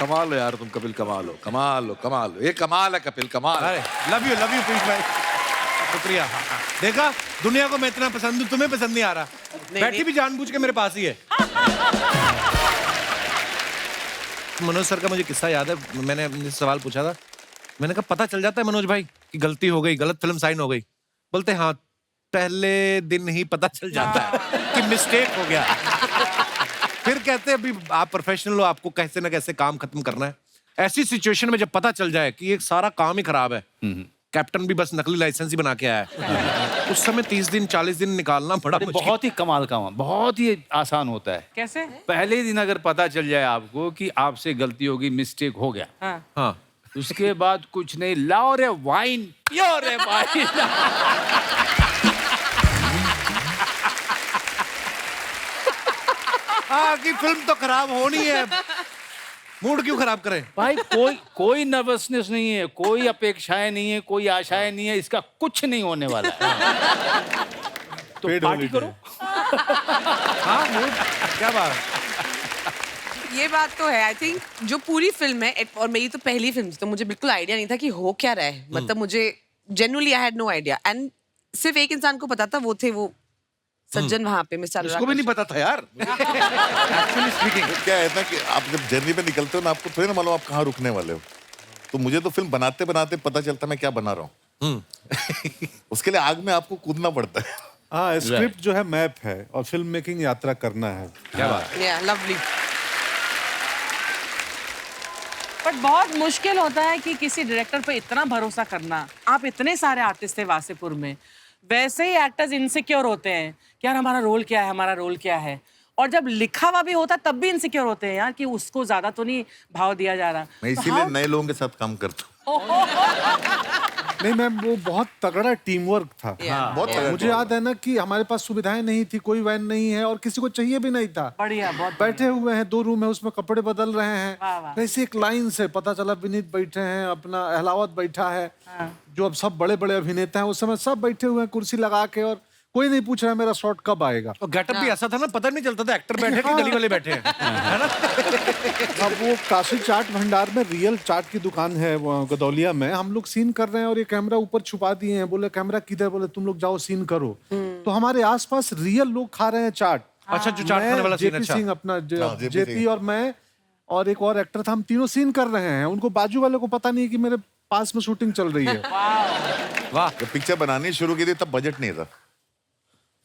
कमाल हो यार तुम कपिल, कमाल हो, कमाल हो, कमाल हो, ये कमाल है कपिल, कमाल है। लव यू पीयूष भाई, शुक्रिया। देखा, दुनिया को मैं इतना पसंद हूँ, तुम्हें पसंद नहीं आ रहा। बैठी भी जानबूझ के मेरे पास ही है। मनोज सर का मुझे किस्सा याद है, मैंने मुझसे सवाल पूछा था, मैंने कहा पता चल जाता है मनोज भाई कि गलती हो गई, गलत फिल्म साइन हो गई? बोलते हाँ, पहले दिन ही पता चल जाता है कि मिस्टेक हो गया। फिर कहते हैं अभी आप प्रोफेशनल हो, आपको कैसे ना कैसे काम खत्म करना है। ऐसी सिचुएशन में जब पता चल जाए कि ये सारा काम ही खराब है, कैप्टन भी बस नकली लाइसेंस ही बना के आया है, उस समय 30 दिन 40 दिन निकालना बड़ा मुश्किल। बहुत ही कमाल का, बहुत ही आसान होता है। कैसे? पहले दिन अगर पता चल जाए आपको कि आपसे गलती होगी, मिस्टेक हो गया, हाँ। हाँ, उसके बाद कुछ नहीं, लाओ रे वाइन, पियो रे वाइन। हाँ कि फिल्म तो खराब होनी है, मूड क्यों खराब करें? भाई कोई नर्वसनेस नहीं है, कोई अपेक्षाएं नहीं है, कोई आशाएं नहीं है, इसका कुछ नहीं होने वाला है। तो पार्टी करो। हाँ, मूड, क्या बात। ये बात तो है। आई थिंक जो पूरी फिल्म है, और मेरी तो पहली फिल्म थी, तो मुझे बिल्कुल आइडिया नहीं था कि हो क्या रहा है। मतलब मुझे genuinely I had no idea, and सिर्फ एक इंसान को पता था, वो थे वो सज्जन वहां पे, मिस्टर इसको भी नहीं पता था यार। एक्चुअली स्पीकिंग क्या है ना कि आप जब जर्नी पे निकलते हो ना, आपको थोड़ी ना मालूम आप कहाँ रुकने वाले हो। तो मुझे तो फिल्म बनाते बनाते पता चलता मैं क्या बना रहा हूँ। उसके लिए आग में आपको कूदना पड़ता है। हाँ, स्क्रिप्ट जो है मैप है और फिल्म मेकिंग यात्रा करना है। क्या बात। या लवली। बट बहुत मुश्किल होता है कि किसी डायरेक्टर पे इतना भरोसा करना। आप इतने सारे आर्टिस्ट थे वासेपुर में, वैसे ही एक्टर्स इनसिक्योर होते हैं कि यार हमारा रोल क्या है, हमारा रोल क्या है। और जब लिखा हुआ भी होता तब भी इनसिक्योर होते हैं यार कि उसको ज्यादा तो नहीं भाव दिया जा रहा। मैं इसीलिए नए लोगों के साथ काम करता हूँ। नहीं मैम, वो बहुत तगड़ा टीम वर्क था। बहुत तगड़ा मुझे याद है ना कि हमारे पास सुविधाएं नहीं थी, कोई वैन नहीं है और किसी को चाहिए भी नहीं था। बढ़िया, बहुत बैठे हुए हैं, 2 रूम है, उसमें कपड़े बदल रहे हैं। वाह, वाह। वैसे एक लाइन से पता चला विनीत बैठे हैं, अपना अहलावत बैठा है, जो अब सब बड़े बड़े अभिनेता हैं, उस समय सब बैठे हुए हैं कुर्सी लगा के, और कोई नहीं पूछ रहा है मेरा शॉट कब आएगा। और गेटअप भी ऐसा था ना, पता नहीं चलता था एक्टर बैठे कि गली वाले बैठे हैं, है ना? अब वो काशी चाट भंडार में रियल चाट की दुकान है वो गदौलिया में, हम लोग सीन कर रहे हैं और ये कैमरा ऊपर छुपा दिए हैं। बोले कैमरा किधर? बोले तुम लोग जाओ सीन करो। तो हमारे आसपास रियल लोग खा रहे हैं चाट। अच्छा, जो चाट खाने वाला सीन। जेपी अच्छा, सिंह अपना JP जेपी सिंह। और मैं और एक और एक्टर था, हम तीनों सीन कर रहे हैं। उनको बाजू वाले को पता नहीं है कि मेरे पास में शूटिंग चल रही है। वाह। जब पिक्चर बनानी शुरू की थी तब बजट नहीं था।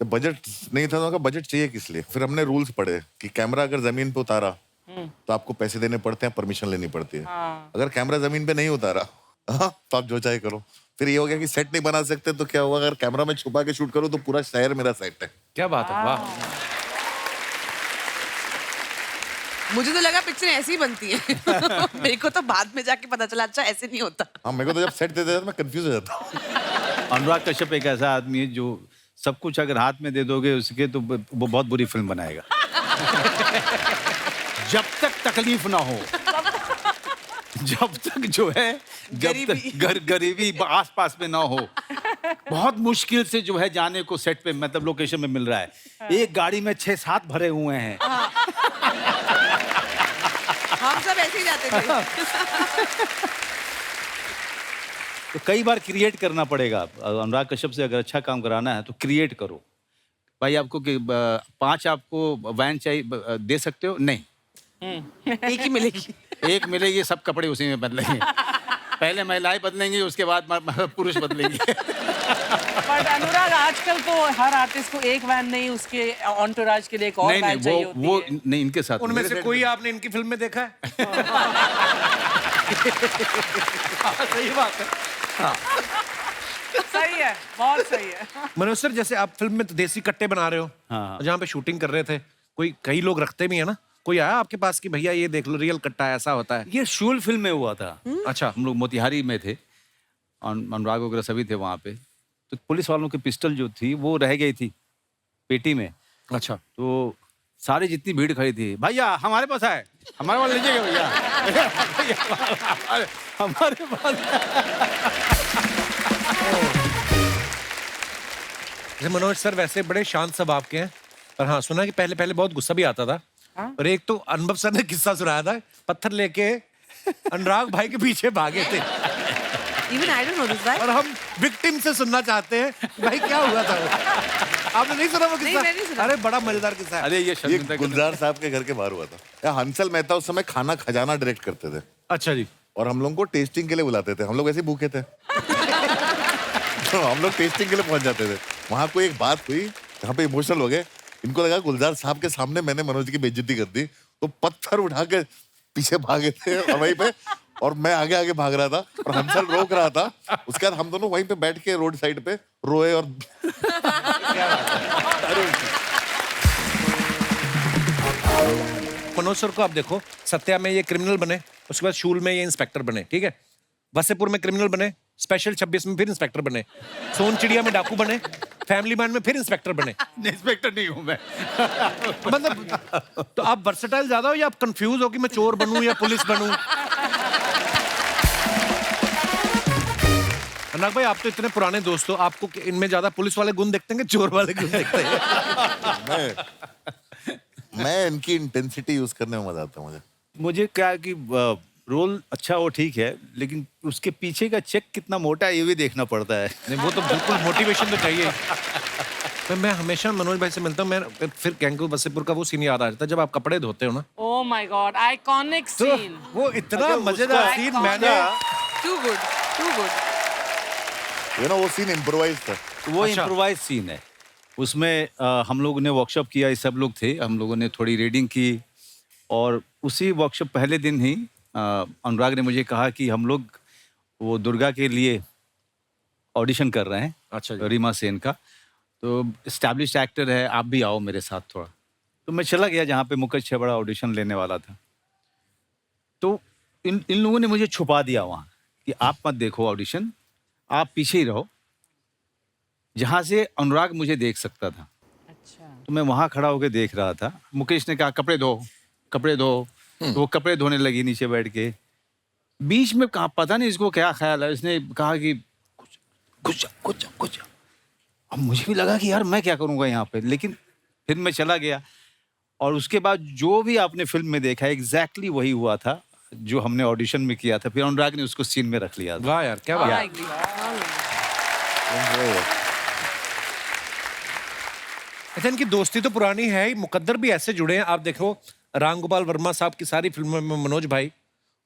जब बजट नहीं था तो बजट चाहिए किस लिए? फिर हमने रूल्स पढ़े कि कैमरा अगर जमीन पे उतारा तो आपको पैसे देने पड़ते हैं, परमिशन लेनी पड़ती है। अगर कैमरा जमीन पे नहीं उतारा तो आप जो चाहे करो। फिर ये हो गया कि सेट नहीं बना सकते, तो क्या होगा? अगर कैमरा में छुपा के शूट करो तो पूरा शहर मेरा सेट है। क्या बात है, वाह। मुझे तो लगा पिक्चर ऐसी ही बनती है। मेरे को तो बाद में जाके पता चला अच्छा ऐसे नहीं होता। हाँ, मेरे को तो जब सेट देते थे तो मैं कंफ्यूज हो जाता हूँ। अनुराग कश्यप एक ऐसा आदमी है जो सब कुछ अगर हाथ में दे दोगे उसके, तो वो बहुत बुरी फिल्म बनाएगा। जब तक तकलीफ ना हो, जब तक जो है, जब तक गरीबी आस पास में ना हो, बहुत मुश्किल से जो है जाने को सेट पे, मतलब लोकेशन में मिल रहा है। एक गाड़ी में 6-7 भरे हुए हैं। हम सब ऐसे ही जाते थे। तो कई बार क्रिएट करना पड़ेगा। अनुराग कश्यप से अगर अच्छा काम कराना है तो क्रिएट करो। भाई आपको 5 आपको वैन चाहिए, दे सकते हो? नहीं, एक ही मिलेगी। एक मिलेगी, सब कपड़े उसी में बदलेंगे। पहले महिलाएं बदलेंगी, उसके बाद पुरुष बदलेंगे। बट अनुराग आजकल तो हर आर्टिस्ट को एक वैन नहीं, उसके एंटोराज के लिए एक और नहीं वैन नहीं, चाहिए वो होती है। नहीं, इनके साथ उनमें से कोई आपने इनकी फिल्म में देखा है? सही बात है। सही है, बहुत सही है। मनोज सर, जैसे आप फिल्म में तो देसी कट्टे बना रहे हो, हाँ। जहाँ पे शूटिंग कर रहे थे, कई लोग रखते भी है ना, कोई आया आपके पास कि भैया ये देख लो रियल कट्टा ऐसा होता है? ये शूल फिल्म में हुआ था। अच्छा। हम लोग मोतिहारी में थे, अनुराग वगैरह सभी थे वहाँ पे। तो पुलिस वालों की पिस्टल जो थी वो रह गई थी पेटी में। अच्छा। तो सारी जितनी भीड़ खड़ी थी, भैया हमारे पास है, हमारे पास लीजिएगा भैया। हमारे पास। मनोज सर वैसे बड़े शांत स्वभाव के हैं, पर हाँ सुना कि पहले बहुत गुस्सा भी आता था। और एक तो अनुभव सर ने किस्सा सुनाया था, पत्थर लेके अनुराग भाई के पीछे भागे थे Even I don't know this guy. और हम विक्टिम से सुनना चाहते हैं भाई क्या हुआ था वो? आपने नहीं सुना वो नहीं, मैंने नहीं किस्सा? सुना। अरे बड़ा मजेदार किस्सा है। अरे ये ये शर्मिंदा कर- गुलजार साहब के घर के बाहर हुआ था। या हंसल मेहता उस समय खाना खजाना डायरेक्ट करते थे अच्छा जी। और हम लोगों को टेस्टिंग के लिए बुलाते थे। हम लोग ऐसे ही भूखे थे तो हम लोग टेस्टिंग के लिए पहुंच जाते थे। वहां कोई एक बात हुई जहाँ पे इमोशनल हो गए। इनको लगा गुलजार साहब के सामने मैंने मनोज की बेइज्जती कर दी, तो पत्थर उठा के पीछे भागे थे और वहीं पे, और मैं आगे आगे भाग रहा था और हंसल रोक रहा था। उसके बाद हम दोनों वहीं पे बैठ के रोड साइड पे रोए और मनोज सर को आप देखो, सत्या में ये क्रिमिनल बने, उसके बाद शूल में ये इंस्पेक्टर बने, ठीक है। वसेपुर में क्रिमिनल बने, स्पेशल 26 में फिर इंस्पेक्टर बने, सोन चिड़िया में डाकू बने, फैमिली मैन में फिर इंस्पेक्टर बने। इंस्पेक्टर नहीं हूं मैं। मतलब तो आप वर्सेटाइल ज्यादा हो या आप कंफ्यूज हो कि मैं चोर बनूं या पुलिस बनूं? अनुराग भाई आप तो इतने पुराने दोस्त हो, आपको इनमें ज्यादा पुलिस वाले गुण देखते हैं कि चोर वाले गुण देखते हैं? मैं इनकी इंटेंसिटी यूज करने में मजा आता है मुझे। मुझे क्या है कि रोल अच्छा हो ठीक है, लेकिन उसके पीछे का चेक कितना मोटा है ये भी देखना पड़ता है। नहीं वो तो बिल्कुल मोटिवेशन तो चाहिए। मैं हमेशा मनोज भाई से मिलता हूँ, मैं फिर गैंगो वसेपुर का वो सीन याद आ जाता है जब आप कपड़े धोते हो ना, Oh my God, iconic तो scene. वो इतना मजेदार सीन मैंने Too good, too good. ये ना वो सीन इम्प्रोवाइज था। वो अच्छा। इम्प्रोवाइज सीन है। उसमें हम लोगों ने वर्कशॉप किया, ये सब लोग थे, हम लोगों ने थोड़ी रीडिंग की और उसी वर्कशॉप पहले दिन ही अनुराग ने मुझे कहा कि हम लोग वो दुर्गा के लिए ऑडिशन कर रहे हैं। अच्छा जी। रीमा सेन का, तो एस्टैब्लिश्ड एक्टर है, आप भी आओ मेरे साथ थोड़ा। तो मैं चला गया जहाँ पे मुकेश छबड़ा ऑडिशन लेने वाला था। तो इन लोगों ने मुझे छुपा दिया वहाँ कि आप मत देखो ऑडिशन, आप पीछे ही रहो, जहाँ से अनुराग मुझे देख सकता था। अच्छा। तो मैं वहाँ खड़ा होकर देख रहा था। मुकेश ने कहा कपड़े धो, कपड़े धो, तो वो कपड़े धोने लगी नीचे बैठ के। बीच में कहा पता नहीं इसको क्या ख्याल है, इसने कहा कि कुछ। अब मुझे भी लगा कि यार मैं क्या करूँगा यहाँ पे, लेकिन फिर मैं चला गया। और उसके बाद जो भी आपने फिल्म में देखा एग्जैक्टली वही हुआ था जो हमने ऑडिशन में किया था। फिर अनुराग ने उसको सीन में रख लिया था। वाह यार क्या I बात। agree. अच्छा इनकी दोस्ती तो पुरानी है ही, मुकद्दर भी ऐसे जुड़े हैं। आप देखो राम गोपाल वर्मा साहब की सारी फिल्मों में मनोज भाई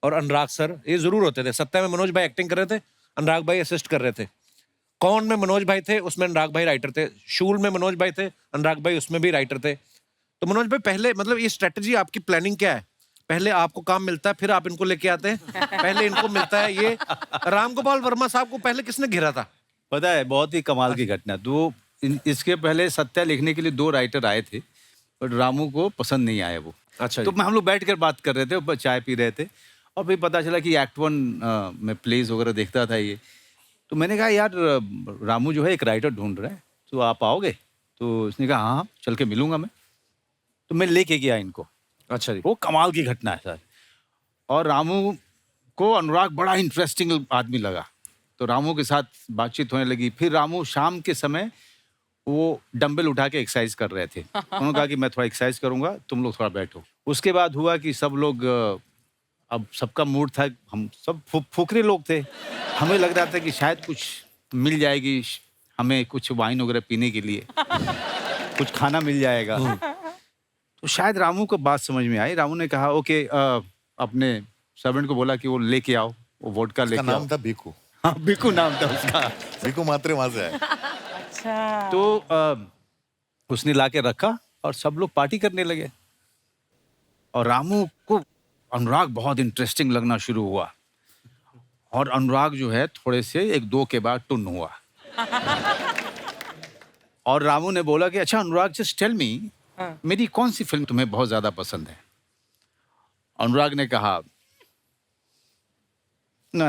और अनुराग सर ये जरूर होते थे। सत्या में मनोज भाई एक्टिंग कर रहे थे, अनुराग भाई असिस्ट कर रहे थे। कौन में मनोज भाई थे, उसमें अनुराग भाई राइटर थे। शूल में मनोज भाई थे, अनुराग भाई उसमें भी राइटर थे। तो मनोज भाई पहले मतलब ये स्ट्रेटजी आपकी प्लानिंग क्या है? पहले आपको काम मिलता है फिर आप इनको लेके आते हैं, पहले इनको मिलता है ये। राम गोपाल वर्मा साहब को पहले किसने घेरा था? पता है बहुत ही कमाल की घटना। इसके पहले सत्या लिखने के लिए 2 राइटर आए थे, बट रामू को पसंद नहीं आया वो। अच्छा तो हम लोग बैठ कर बात कर रहे थे, ऊपर चाय पी रहे थे, और फिर पता चला कि एक्ट 1 में प्लेस वगैरह देखता था ये। तो मैंने कहा यार रामू जो है एक राइटर ढूंढ रहा है, तो आप आओगे? तो उसने कहा हाँ चल के मिलूंगा मैं। तो मैं लेके गया इनको। अच्छा जी। वो कमाल की घटना है सर। और रामू को अनुराग बड़ा इंटरेस्टिंग आदमी लगा, तो रामू के साथ बातचीत होने लगी। फिर रामू शाम के समय वो डंबल उठा के एक्सरसाइज कर रहे थे। उन्होंने कहा कि मैं थोड़ा एक्सरसाइज करूंगा, तुम लोग थोड़ा बैठो। उसके बाद हुआ कि सब लोग, अब सबका मूड था, हम सब फुकरे लोग थे, हमें लग रहा था कि शायद कुछ मिल जाएगी हमें, कुछ वाइन वगैरह पीने के लिए, कुछ खाना मिल जाएगा। तो शायद रामू को बात समझ में आई। रामू ने कहा ओके, अपने सर्वेंट को बोला कि वो लेके आओ, वो वोडका उसका लेके आओ। नाम था भीखू। हाँ बिल्कुल नाम था उसका। भीखू मात्रे वहां से आए। अच्छा। तो उसने लाके रखा और सब लोग पार्टी करने लगे। और रामू को अनुराग बहुत इंटरेस्टिंग लगना शुरू हुआ, और अनुराग जो है थोड़े से 1-2 के बाद टुन हुआ। और रामू ने बोला कि अच्छा अनुराग जस्ट टेल मी, मेरी कौन सी फिल्म तुम्हें बहुत ज्यादा पसंद है? अनुराग ने कहा no,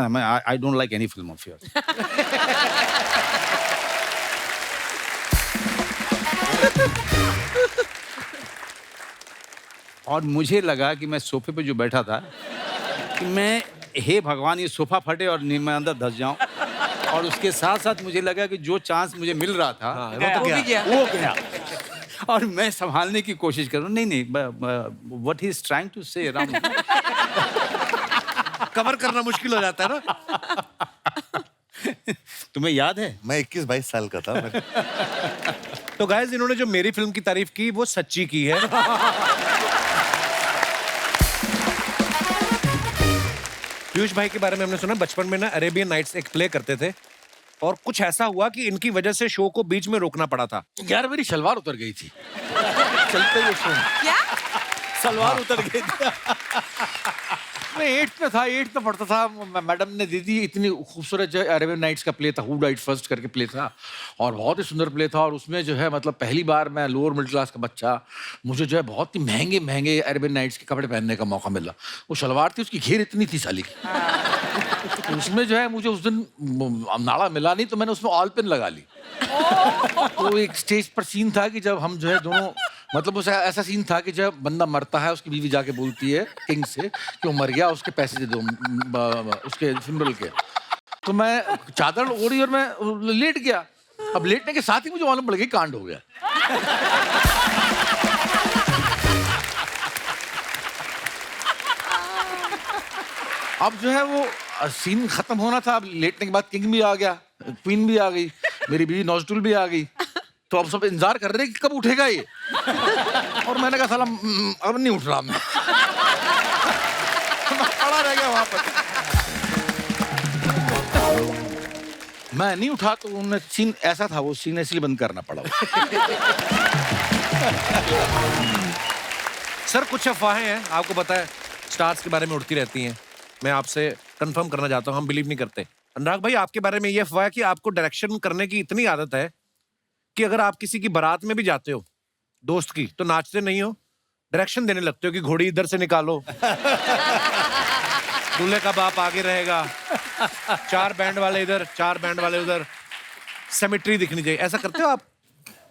I don't like any film of yours. और मुझे लगा कि मैं सोफे पे जो बैठा था कि मैं, हे भगवान ये सोफा फटे और मैं अंदर धस जाऊं। और उसके साथ साथ मुझे लगा कि जो चांस मुझे मिल रहा था वो भी गया। वो गया। और मैं संभालने की कोशिश कर रहा हूं, नहीं what he is trying to say Ram. Cover करना मुश्किल हो जाता है ना। तुम्हें याद है? मैं 21-22 साल का था। तो गाइस, इन्होंने जो मेरी फिल्म की तारीफ की वो सच्ची की है। पीयूष भाई के बारे में हमने सुना बचपन में ना अरेबियन नाइट्स एक प्ले करते थे और कुछ ऐसा हुआ कि इनकी वजह से शो को बीच में रोकना पड़ा था। यार मेरी शलवार उतर गई थी चलते हुए शो में। क्या? सलवार उतर गई थी। मैं 8th में था, 8th में पढ़ता था। मैडम ने दे दी, इतनी खूबसूरत जो अरेबियन नाइट्स का प्ले था, हु डाइड फर्स्ट करके प्ले था और बहुत ही सुंदर प्ले था। और उसमें जो है मतलब पहली बार मैं लोअर मिडिल क्लास का बच्चा, मुझे जो है बहुत ही महंगे महंगे अरेबियन नाइट्स के कपड़े पहनने का मौका मिला। वो शलवार थी, उसकी घेर इतनी थी साली की। तो उसमें जो है मुझे उस दिन नाड़ा मिला नहीं, तो मैंने उसमें ऑल पिन लगा ली। तो एक स्टेज पर सीन था कि जब हम जो है दोनों, मतलब उस ऐसा सीन था कि जब बंदा मरता है, उसकी बीवी जाके बोलती है किंग से कि वो मर गया, उसके पैसे दे दो उसके फ्यूनरल के। तो मैं चादर ओढ़ी और मैं लेट गया। अब लेटने के साथ ही मुझे मालूम पड़ गया कांड हो गया। अब जो है वो सीन खत्म होना था। अब लेटने के बाद किंग भी आ गया, क्वीन भी आ गई, मेरी बीवी नौजटुल भी आ गई। तो अब सब इंतजार कर रहे हैं कि कब उठेगा ये। और मैंने कहा साला अब नहीं उठ रहा मैं। खड़ा रह गया वहां पर। मैं नहीं उठा तो उन्होंने सीन ऐसा था, वो सीन इसलिए बंद करना पड़ा। सर, कुछ अफवाहें हैं, आपको पता है स्टार्स के बारे में उड़ती रहती हैं। मैं आपसे कंफर्म करना चाहता हूँ, हम बिलीव नहीं करते। अनुराग भाई, आपके बारे में ये अफवाह है कि आपको डायरेक्शन करने की इतनी आदत है कि अगर आप किसी की बारात में भी जाते हो दोस्त की, तो नाचते नहीं हो, डायरेक्शन देने लगते हो कि घोड़ी इधर से निकालो, दूल्हे का बाप आगे रहेगा, 4 बैंड वाले इधर, 4 बैंड वाले उधर, सेमेट्री दिखनी चाहिए। ऐसा करते हो आप?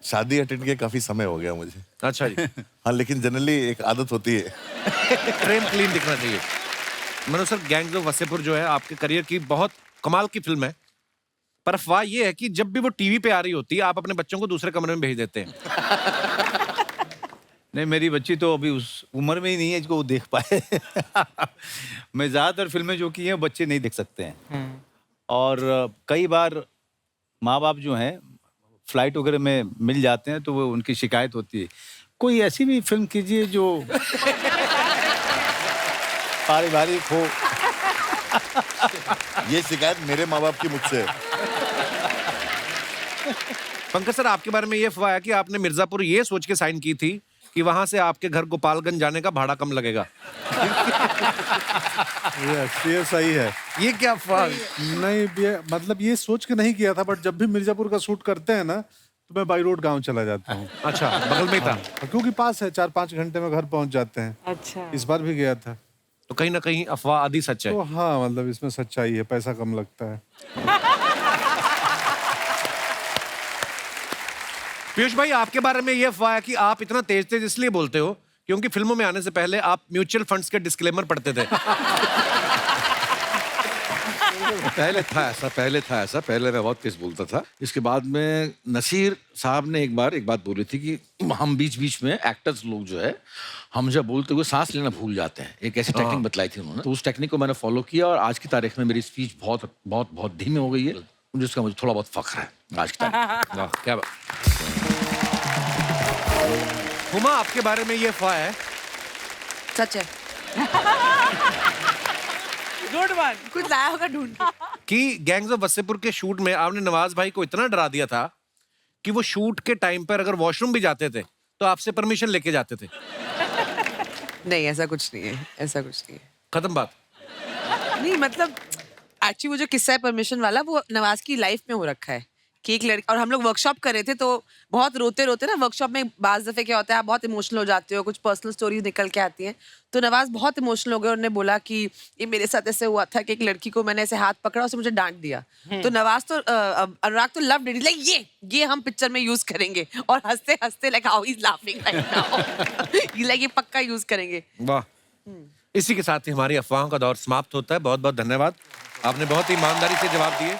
शादी अटेंड किए काफी समय हो गया मुझे। अच्छा जी। हाँ, लेकिन जनरली एक आदत होती है। फ्रेम क्लीन दिखना चाहिए। Manoj sir, gangs of Wasseypur जो है आपके करियर की बहुत कमाल की फिल्म है, पर अफवाह ये है कि जब भी वो टीवी पे आ रही होती है, आप अपने बच्चों को दूसरे कमरे में भेज देते हैं। नहीं, मेरी बच्ची तो अभी उस उम्र में ही नहीं है जिसको वो देख पाए। मैं ज़्यादातर फिल्में जो की हैं बच्चे नहीं देख सकते हैं। और कई बार माँ बाप जो हैं फ्लाइट वगैरह में मिल जाते हैं तो वो उनकी शिकायत होती है, कोई ऐसी भी फिल्म कीजिए जो पारिवारिक हो। ये शिकायत मेरे माँ बाप की मुझसे है। पंकज सर, आपके बारे में ये अफवाह है कि आपने मिर्जापुर ये सोच के साइन की थी कि वहां से आपके घर गोपालगंज जाने का भाड़ा कम लगेगा। ये सही है। ये क्या अफवाह? नहीं, मतलब ये सोच के नहीं किया था, बट जब भी मिर्जापुर का शूट करते हैं ना तो मैं बाई रोड गाँव चला जाता हूँ। अच्छा, बगल में ही था। क्योंकि पास है, 4-5 घंटे में घर पहुंच जाते हैं। अच्छा। इस बार भी गया था। तो कहीं ना कहीं अफवाह आधी सच है। तो हाँ, मतलब इसमें सच्चाई है, पैसा कम लगता है। पीयूष भाई, आपके बारे में ये अफवाह है कि आप इतना तेज तेज इसलिए बोलते हो क्योंकि फिल्मों में आने से पहले आप म्यूचुअल फंड्स के डिस्क्लेमर पढ़ते थे। पहले मैं बहुत तेज बोलता था। इसके बाद में नसीर साहब ने एक बात बोली थी कि हम बीच बीच में एक्टर्स लोग जो है, हम जब बोलते हुए सांस लेना भूल जाते हैं। एक ऐसी टेक्निक बतलाई थी उन्होंने, तो उस टेक्निक को मैंने फॉलो किया और आज की तारीख में मेरी स्पीच बहुत बहुत बहुत धीमी हो गई है, जिसका मुझे थोड़ा बहुत फख्र है आज की तारीख। वाह, क्या बात। हुमा, आपके बारे में ये अफवाह है सच है। Good one. कुछ लाया होगा ढूंढ के। कि गैंग्स ऑफ वसेपुर के शूट में आपने नवाज भाई को इतना डरा दिया था कि वो शूट के टाइम पर अगर वॉशरूम भी जाते थे तो आपसे परमिशन लेके जाते थे। नहीं, ऐसा कुछ नहीं है, ऐसा कुछ नहीं है। खत्म बात। नहीं मतलब एक्चुअली वो जो किस्सा है परमिशन वाला, वो नवाज की लाइफ में हो रखा है कि एक लड़की, और हम लोग वर्कशॉप कर रहे थे तो बहुत रोते रोते ना, वर्कशॉप में बाज दफे क्या होता है, आप बहुत इमोशनल हो जाते हो, कुछ पर्सनल स्टोरीज निकल के आती हैं। तो नवाज बहुत इमोशनल हो गए और उन्होंने बोला कि ये मेरे साथ ऐसे हुआ था कि एक लड़की को मैंने ऐसे हाथ पकड़ा, उसे मुझे डांट दिया। तो नवाज तो अनुराग तो लव डिड, लाइक ये हम पिक्चर में यूज करेंगे, और हंसते हंसते like how he is laughing right now, ये लाइक ये पक्का यूज करेंगे। वाह। इसी के साथ ही हमारी अफवाहों का दौर समाप्त होता है। बहुत बहुत धन्यवाद, आपने बहुत ही ईमानदारी से जवाब दिए।